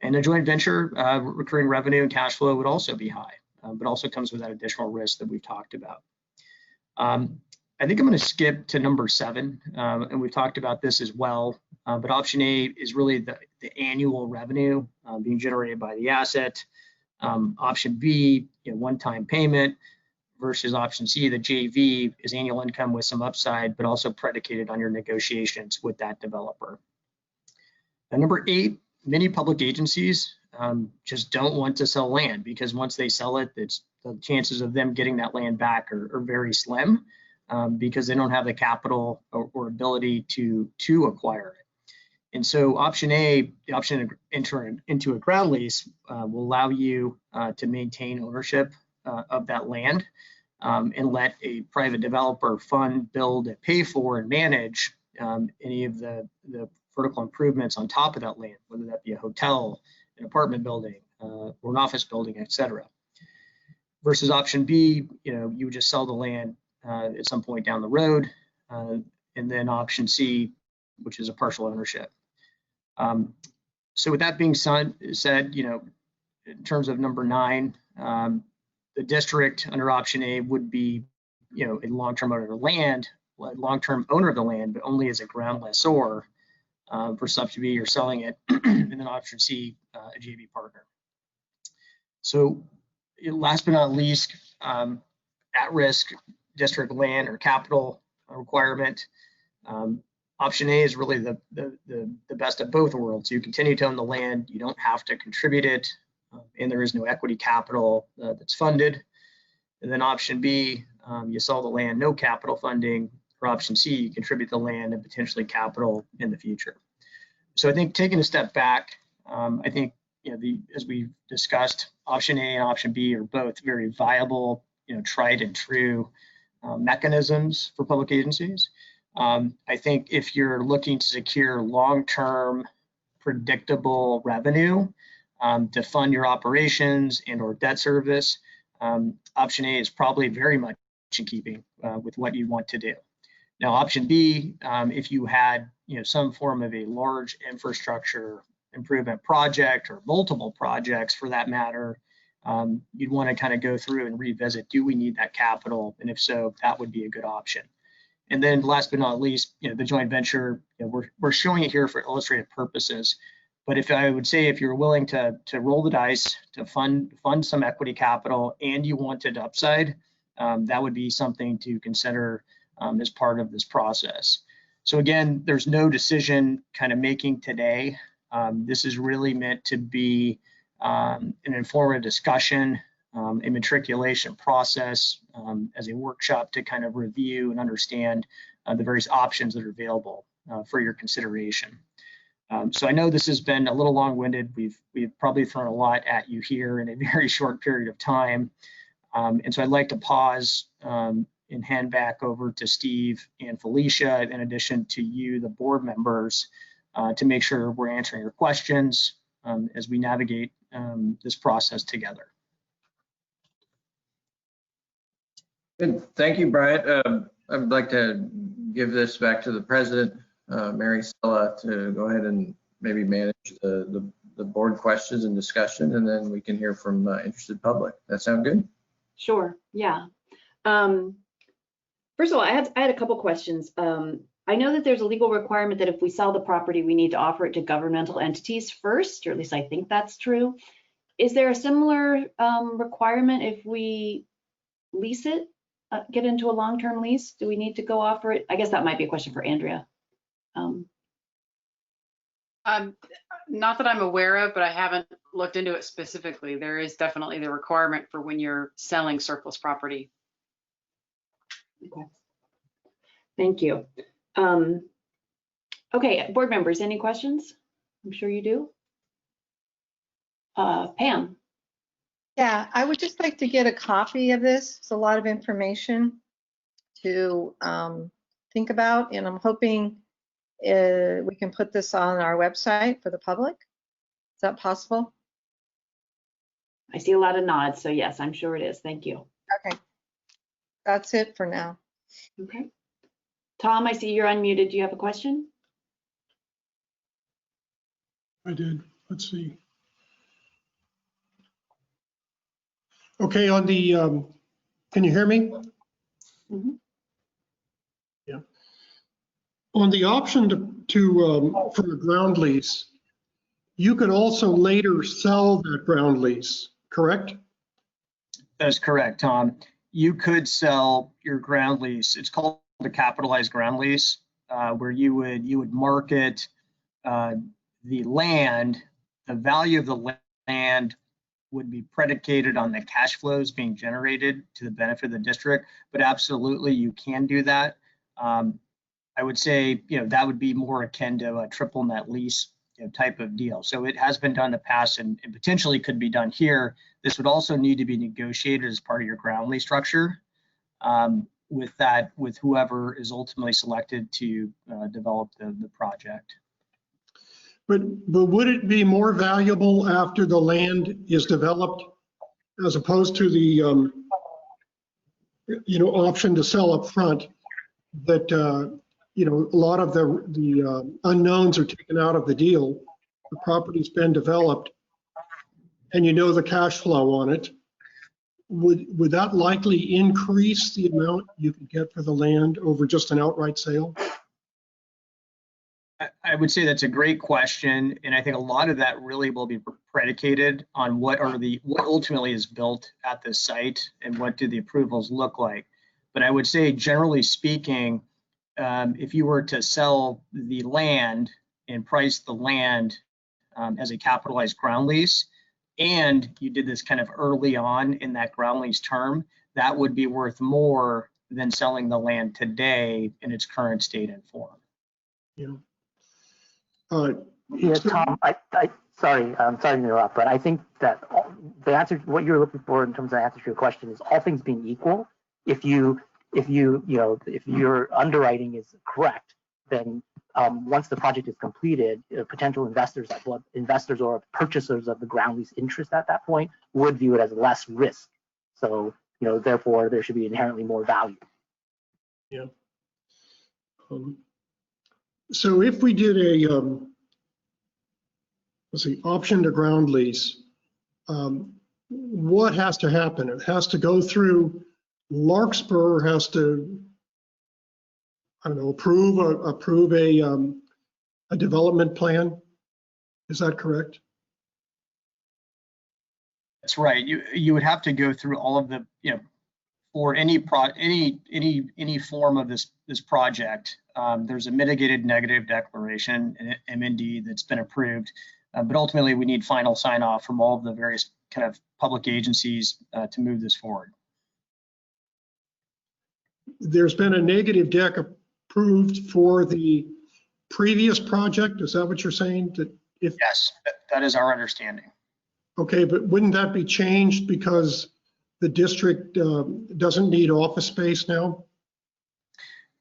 And a joint venture, recurring revenue and cash flow would also be high, but also comes with that additional risk that we've talked about. I think I'm going to skip to number 7, and we've talked about this as well, but option A is really the annual revenue being generated by the asset. Option B, one-time payment, versus option C, the JV, is annual income with some upside, but also predicated on your negotiations with that developer. And number 8, many public agencies just don't want to sell land, because once they sell it, the chances of them getting that land back are very slim, because they don't have the capital or ability to acquire it. And so option A, the option to enter into a ground lease, will allow you to maintain ownership of that land, and let a private developer fund, build, and pay for and manage any of the vertical improvements on top of that land, whether that be a hotel, an apartment building, or an office building, et cetera. Versus option B, you would just sell the land at some point down the road, and then option C, which is a partial ownership. So with that being said, in terms of number 9, the district under option A would be, a long-term owner of the land, but only as a ground lessor. Versus option B, you're selling it, and then option C, a JV partner. So last but not least, at-risk district land or capital requirement. Option A is really the best of both worlds. You continue to own the land, you don't have to contribute it, and there is no equity capital that's funded. And then option B, you sell the land, no capital funding. For option C, you contribute the land and potentially capital in the future. So I think taking a step back, I think as we've discussed, option A and option B are both very viable, tried and true mechanisms for public agencies. I think if you're looking to secure long-term predictable revenue to fund your operations and or debt service, option A is probably very much in keeping with what you want to do. Now, option B, if you had some form of a large infrastructure improvement project or multiple projects for that matter, you'd want to kind of go through and revisit, do we need that capital? And if so, that would be a good option. And then last but not least, the joint venture, we're showing it here for illustrative purposes. But if I would say, if you're willing to roll the dice, to fund some equity capital and you wanted upside, that would be something to consider as part of this process. So again, there's no decision kind of making today. This is really meant to be an informative discussion, a matriculation process, as a workshop to kind of review and understand the various options that are available for your consideration. So I know this has been a little long-winded. We've probably thrown a lot at you here in a very short period of time. And so I'd like to pause and hand back over to Steve and Felicia, in addition to you, the board members, to make sure we're answering your questions as we navigate this process together. Good. Thank you, Bryant. I'd like to give this back to the president, Mary Stella, to go ahead and maybe manage the board questions and discussion, and then we can hear from interested public. That sound good? Sure, yeah. First of all, I had a couple questions. I know that there's a legal requirement that if we sell the property, we need to offer it to governmental entities first, or at least I think that's true. Is there a similar requirement if we lease it, get into a long-term lease? Do we need to go offer it? I guess that might be a question for Andrea. Not that I'm aware of, but I haven't looked into it specifically. There is definitely the requirement for when you're selling surplus property. Okay. Thank you. Okay, board members, any questions? I'm sure you do. Pam. Yeah, I would just like to get a copy of this. It's a lot of information to think about, and I'm hoping we can put this on our website for the public. Is that possible? I see a lot of nods, so yes, I'm sure it is. Thank you. Okay, that's it for now. Okay. Tom, I see you're unmuted. Do you have a question? I did. Let's see. Okay, on the, can you hear me? Mm-hmm. Yeah. On the option for a ground lease, you could also later sell that ground lease, correct? That is correct, Tom. You could sell your ground lease. It's called a capitalized ground lease, where you would market the land. The value of the land would be predicated on the cash flows being generated to the benefit of the district, but absolutely you can do that. I would say, that would be more akin to a triple net lease type of deal. So it has been done in the past and potentially could be done here. This would also need to be negotiated as part of your ground lease structure with whoever is ultimately selected to develop the project. But would it be more valuable after the land is developed as opposed to the option to sell up front, that a lot of the unknowns are taken out of the deal? The property's been developed and the cash flow on it. Would that likely increase the amount you could get for the land over just an outright sale? I would say that's a great question, and I think a lot of that really will be predicated on what ultimately is built at the site and what do the approvals look like. But I would say, generally speaking, if you were to sell the land and price the land as a capitalized ground lease, and you did this kind of early on in that ground lease term, that would be worth more than selling the land today in its current state and form. Yeah. Yeah, Tom, sorry, I'm sorry to interrupt, but I think that the answer, what you're looking for in terms of the answer to your question, is all things being equal. If your underwriting is correct, then once the project is completed, potential investors or purchasers of the ground lease interest at that point would view it as less risk. So, therefore there should be inherently more value. Yeah. So if we did a, let's see, option to ground lease, what has to happen? It has to go through Larkspur, has to, I don't know, approve a development plan. Is that correct? That's right. You would have to go through all of the, for any form of this project. There's a mitigated negative declaration, an MND, that's been approved, but ultimately we need final sign off from all of the various kind of public agencies to move this forward. There's been a negative deck approved for the previous project. Is that what you're saying? Yes, that is our understanding. Okay, but wouldn't that be changed because the district doesn't need office space now?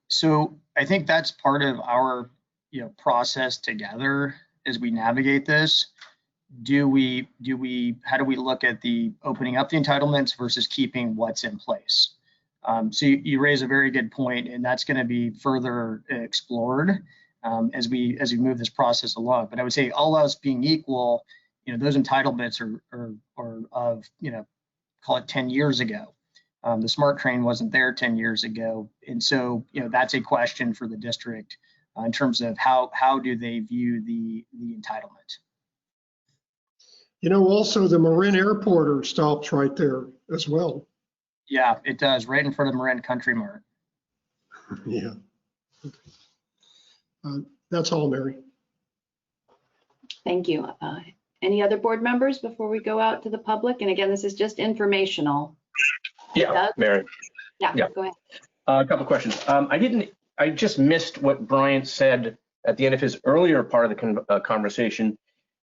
So I think that's part of our process together as we navigate this. How do we look at the opening up the entitlements versus keeping what's in place? So you raise a very good point, and that's going to be further explored as we move this process along. But I would say all else being equal, those entitlements are of, call it 10 years ago. The smart train wasn't there 10 years ago. And so, that's a question for the district in terms of how do they view the entitlement. Also the Marin Airport stops right there as well. Yeah, it does, right in front of Marin Country Mart. Yeah. Okay. That's all, Mary. Thank you. Any other board members before we go out to the public? And again, this is just informational. Yeah, Doug? Mary. Yeah, Yeah. go ahead. A couple questions. I just missed what Brian said at the end of his earlier part of the conversation.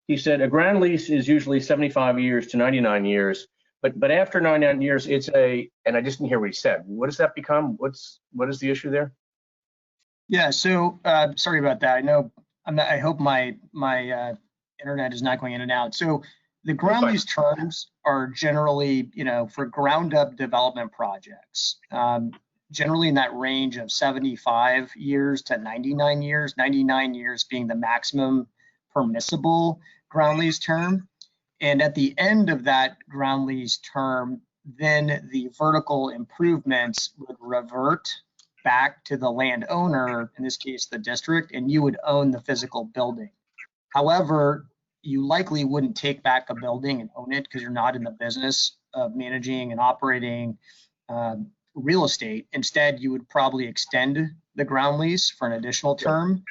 He said a ground lease is usually 75 years to 99 years, but after 99 years, and I just didn't hear what he said. What does that become? What is the issue there? Yeah, so sorry about that. I hope my internet is not going in and out. So the ground lease terms are generally, for ground up development projects, generally in that range of 75 years to 99 years, 99 years being the maximum permissible ground lease term. And at the end of that ground lease term, then the vertical improvements would revert back to the landowner, in this case, the district, and you would own the physical building. However, you likely wouldn't take back a building and own it because you're not in the business of managing and operating real estate. Instead, you would probably extend the ground lease for an additional term,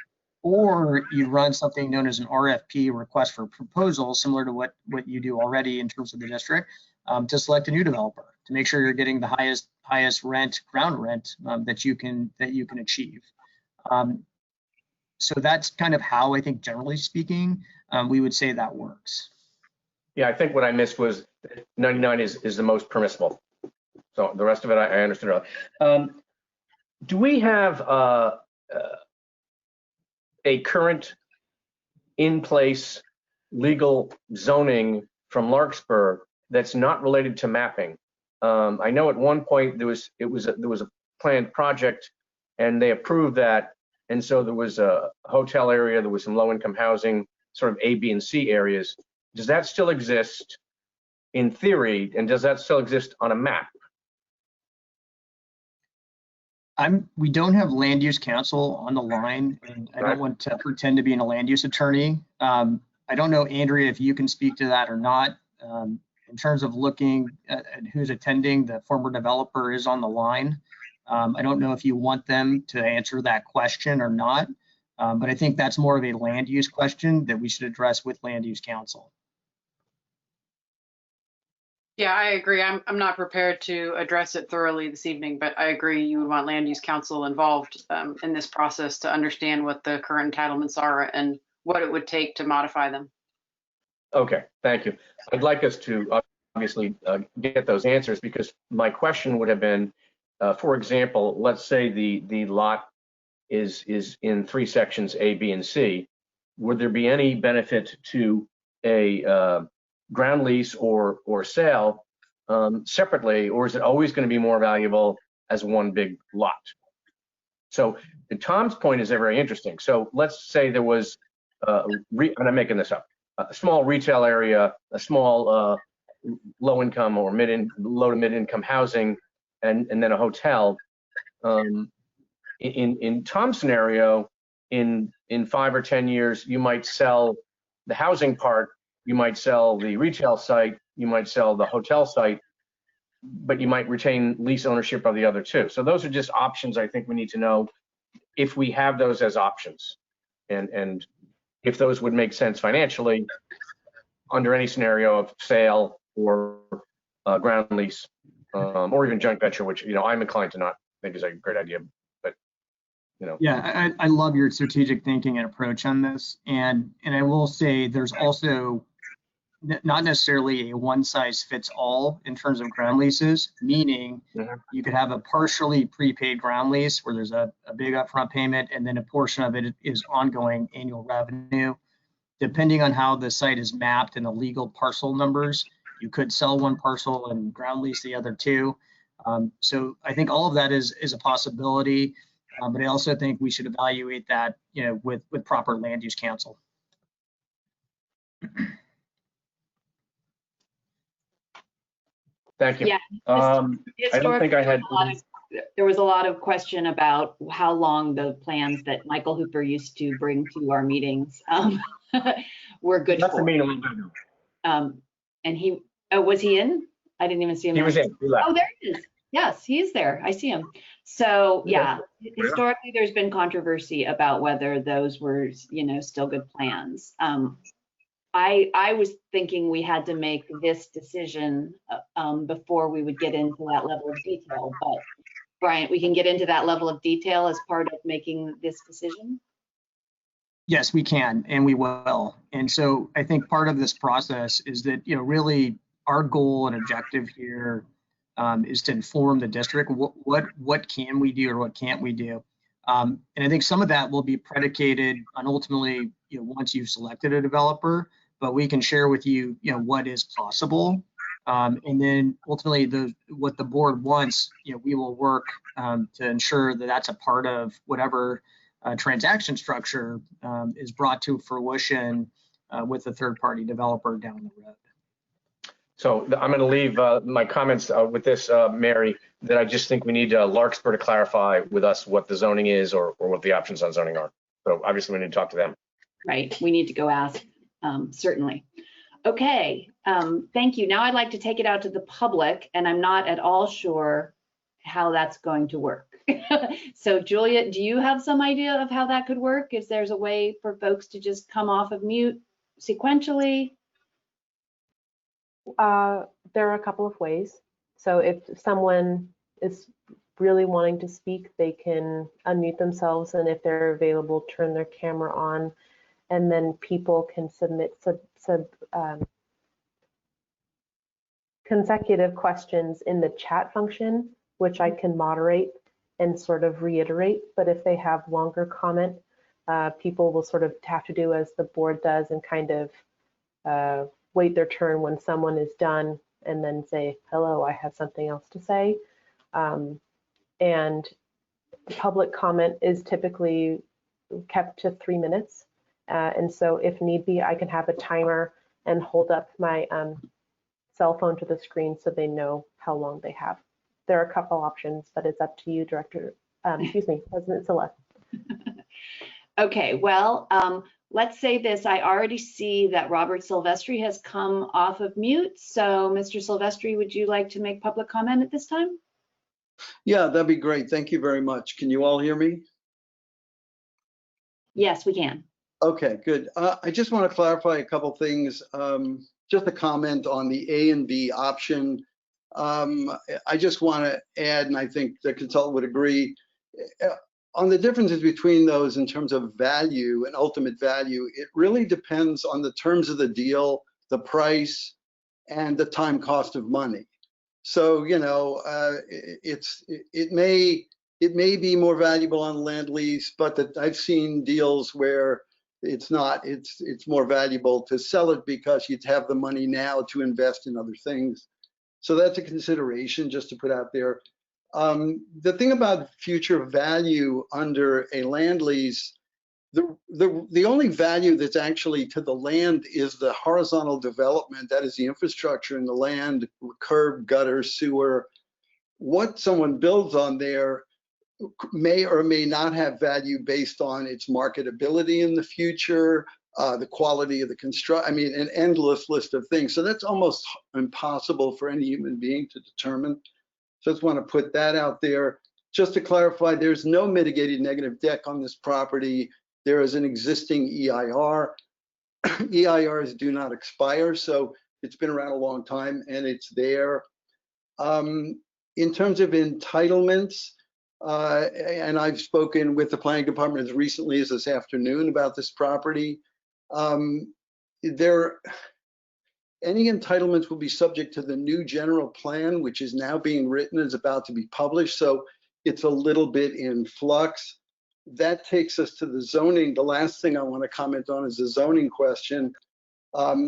or you run something known as an RFP, request for proposal, similar to what you do already in terms of the district, to select a new developer to make sure you're getting the highest rent, ground rent that you can achieve. So that's kind of how I think, generally speaking, we would say that works. Yeah, I think what I missed was 99 is the most permissible. So the rest of it I understood earlier. Do we have a current in place legal zoning from Larkspur that's not related to mapping? I know at one point there was a planned project and they approved that, and so there was a hotel area, there was some low income housing, sort of A, B, and C areas. Does that still exist in theory, and does that still exist on a map? We don't have land use counsel on the line, and I don't want to pretend to be a land use attorney. I don't know, Andrea, if you can speak to that or not. In terms of looking at who's attending, the former developer is on the line. I don't know if you want them to answer that question or not, but I think that's more of a land use question that we should address with land use counsel. Yeah, I agree. I'm not prepared to address it thoroughly this evening, but I agree you would want land use counsel involved in this process to understand what the current entitlements are and what it would take to modify them. Okay, thank you. I'd like us to obviously get those answers, because my question would have been, for example, let's say the lot is in 3 sections, A, B, and C. Would there be any benefit to a ground lease or sale separately, or is it always going to be more valuable as one big lot? So Tom's point is very interesting. So let's say there was, and I'm making this up, a small retail area, a small low income or low to mid income housing, and then a hotel. In Tom's scenario, in 5 or 10 years, you might sell the housing part, you might sell the retail site, you might sell the hotel site, but you might retain lease ownership of the other two. So those are just options I think we need to know if we have those as options, and if those would make sense financially under any scenario of sale or ground lease, or even joint venture, which I'm inclined to not think is a great idea. But yeah, I love your strategic thinking and approach on this, and I will say there's also not necessarily a one size fits all in terms of ground leases, meaning you could have a partially prepaid ground lease where there's a big upfront payment and then a portion of it is ongoing annual revenue. Depending on how the site is mapped and the legal parcel numbers, you could sell one parcel and ground lease the other two. So I think all of that is a possibility, but I also think we should evaluate that with proper land use counsel. Thank you. Yeah, I don't think I had. There was a lot of question about how long the plans that Michael Hooper used to bring to our meetings were good That's for. And he, was he in? I didn't even see him. He was in. He left. Oh, there he is. Yes, he is there. I see him. So yeah, historically there's been controversy about whether those were, still good plans. I was thinking we had to make this decision before we would get into that level of detail. But Bryant, we can get into that level of detail as part of making this decision? Yes, we can, and we will. And so I think part of this process is that, really our goal and objective here is to inform the district what can we do or what can't we do. And I think some of that will be predicated on ultimately, once you've selected a developer, but we can share with you, what is possible. And then ultimately what the board wants, we will work to ensure that that's a part of whatever transaction structure is brought to fruition with a third-party developer down the road. So I'm going to leave my comments with this, Mary, that I just think we need Larkspur to clarify with us what the zoning is or what the options on zoning are. So obviously we need to talk to them. Right, we need to go ask, certainly. Okay, thank you. Now I'd like to take it out to the public, and I'm not at all sure how that's going to work. So Julia, do you have some idea of how that could work? If there's a way for folks to just come off of mute sequentially? There are a couple of ways. So if someone is really wanting to speak, they can unmute themselves, and if they're available, turn their camera on, and then people can submit consecutive questions in the chat function, which I can moderate and sort of reiterate. But if they have longer comment, people will sort of have to do as the board does and kind of wait their turn when someone is done and then say, hello, I have something else to say. And public comment is typically kept to 3 minutes. And so if need be, I can have a timer and hold up my cell phone to the screen so they know how long they have. There are a couple options, but it's up to you, President Silla. Okay, well, let's say this. I already see that Robert Silvestri has come off of mute. So Mr. Silvestri, would you like to make public comment at this time? Yeah, that'd be great. Thank you very much. Can you all hear me? Yes, we can. Okay, good. I just want to clarify a couple things. Just a comment on the A and B option. I just want to add, and I think the consultant would agree, on the differences between those in terms of value and ultimate value. It really depends on the terms of the deal, the price, and the time cost of money. So, it may be more valuable on land lease, but I've seen deals where it's not. It's more valuable to sell it because you'd have the money now to invest in other things. So that's a consideration just to put out there. The thing about future value under a land lease, the only value that's actually to the land is the horizontal development. That is the infrastructure in the land, curb, gutter, sewer. What someone builds on there may or may not have value based on its marketability in the future, the quality of the construct. I mean, an endless list of things. So that's almost impossible for any human being to determine. So I just want to put that out there. Just to clarify, there's no mitigated negative deck on this property. There is an existing EIR. EIRs do not expire, so it's been around a long time and it's there. In terms of entitlements, and I've spoken with the planning department as recently as this afternoon about this property. Any entitlements will be subject to the new general plan, which is now being written, is about to be published. So it's a little bit in flux. That takes us to the zoning. The last thing I want to comment on is the zoning question. The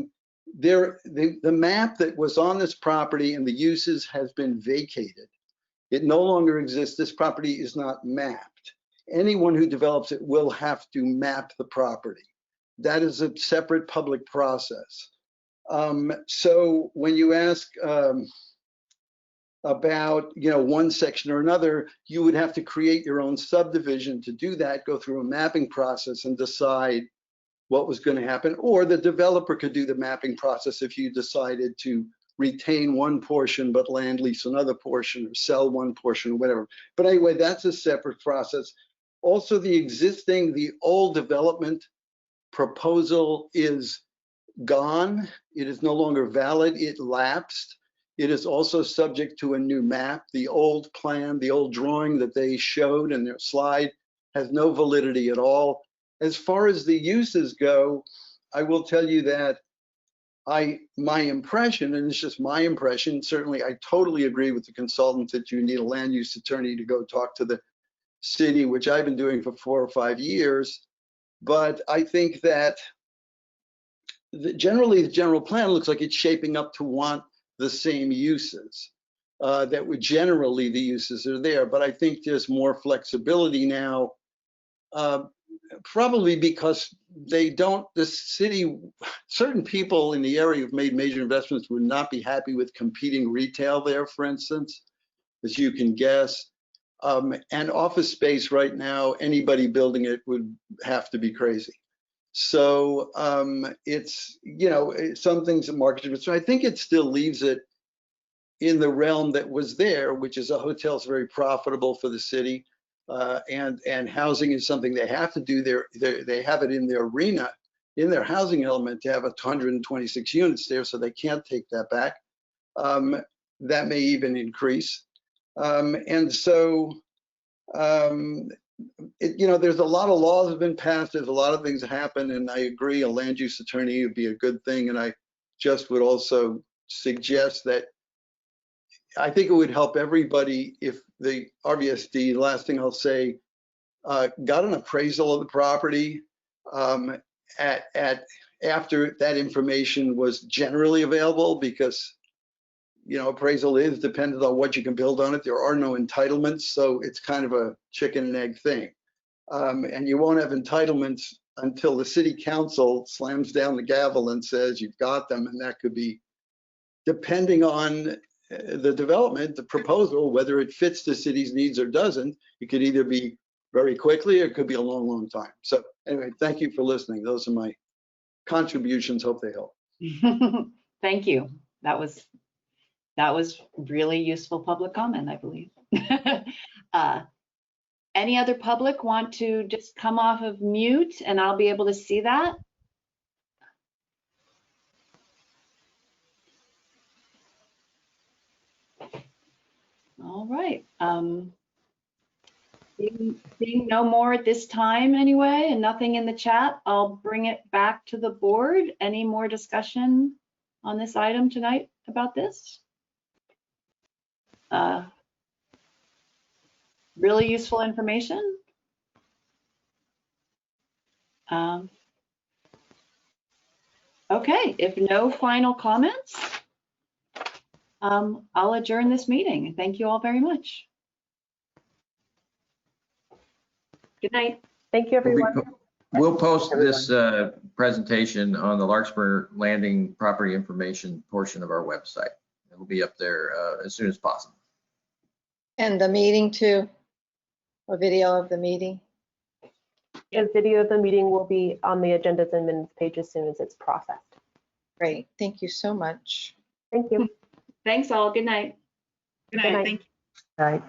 map that was on this property and the uses has been vacated. It no longer exists. This property is not mapped. Anyone who develops it will have to map the property. That is a separate public process. So when you ask about one section or another, you would have to create your own subdivision to do that, go through a mapping process and decide what was going to happen. Or the developer could do the mapping process if you decided to retain one portion but land lease another portion, or sell one portion, or whatever. But anyway, that's a separate process. Also, the old development proposal is gone. It is no longer valid. It lapsed. It is also subject to a new map. The old plan, the old drawing that they showed in their slide has no validity at all. As far as the uses go, I will tell you that my impression, and it's just my impression, certainly I totally agree with the consultant that you need a land use attorney to go talk to the city, which I've been doing for 4 or 5 years. But I think that generally the general plan looks like it's shaping up to want the same uses. That would generally, the uses are there, but I think there's more flexibility now, probably because the city, certain people in the area who've made major investments would not be happy with competing retail there, for instance, as you can guess. And office space right now, anybody building it would have to be crazy. So it's, some things are marketed, so I think it still leaves it in the realm that was there, which is a hotel's very profitable for the city. And housing is something they have to do. They have it in their arena, in their housing element, to have 126 units there, so they can't take that back. That may even increase. And so, there's a lot of laws have been passed. There's a lot of things that happen, and I agree a land use attorney would be a good thing. And I just would also suggest that I think it would help everybody if the RVSD, last thing I'll say, got an appraisal of the property after that information was generally available, because appraisal is dependent on what you can build on it. There are no entitlements, so it's kind of a chicken and egg thing. And you won't have entitlements until the city council slams down the gavel and says you've got them, and that could be, depending on the development, the proposal, whether it fits the city's needs or doesn't. It could either be very quickly or it could be a long, long time. So anyway, thank you for listening. Those are my contributions. Hope they help. Thank you. That was really useful public comment, I believe. Any other public want to just come off of mute and I'll be able to see that? All right. Seeing no more at this time anyway, and nothing in the chat, I'll bring it back to the board. Any more discussion on this item tonight about this? Really useful information. Okay, if no final comments, I'll adjourn this meeting. Thank you all very much. Good night. Thank you, everyone. We'll post this presentation on the Larkspur Landing property information portion of our website. It'll be up there as soon as possible. And the meeting too, a video of the meeting. The video of the meeting will be on the agendas and minutes page as soon as it's processed. Great, thank you so much. Thank you. Thanks all. Good night. Good Good night. night. Thank you. Right.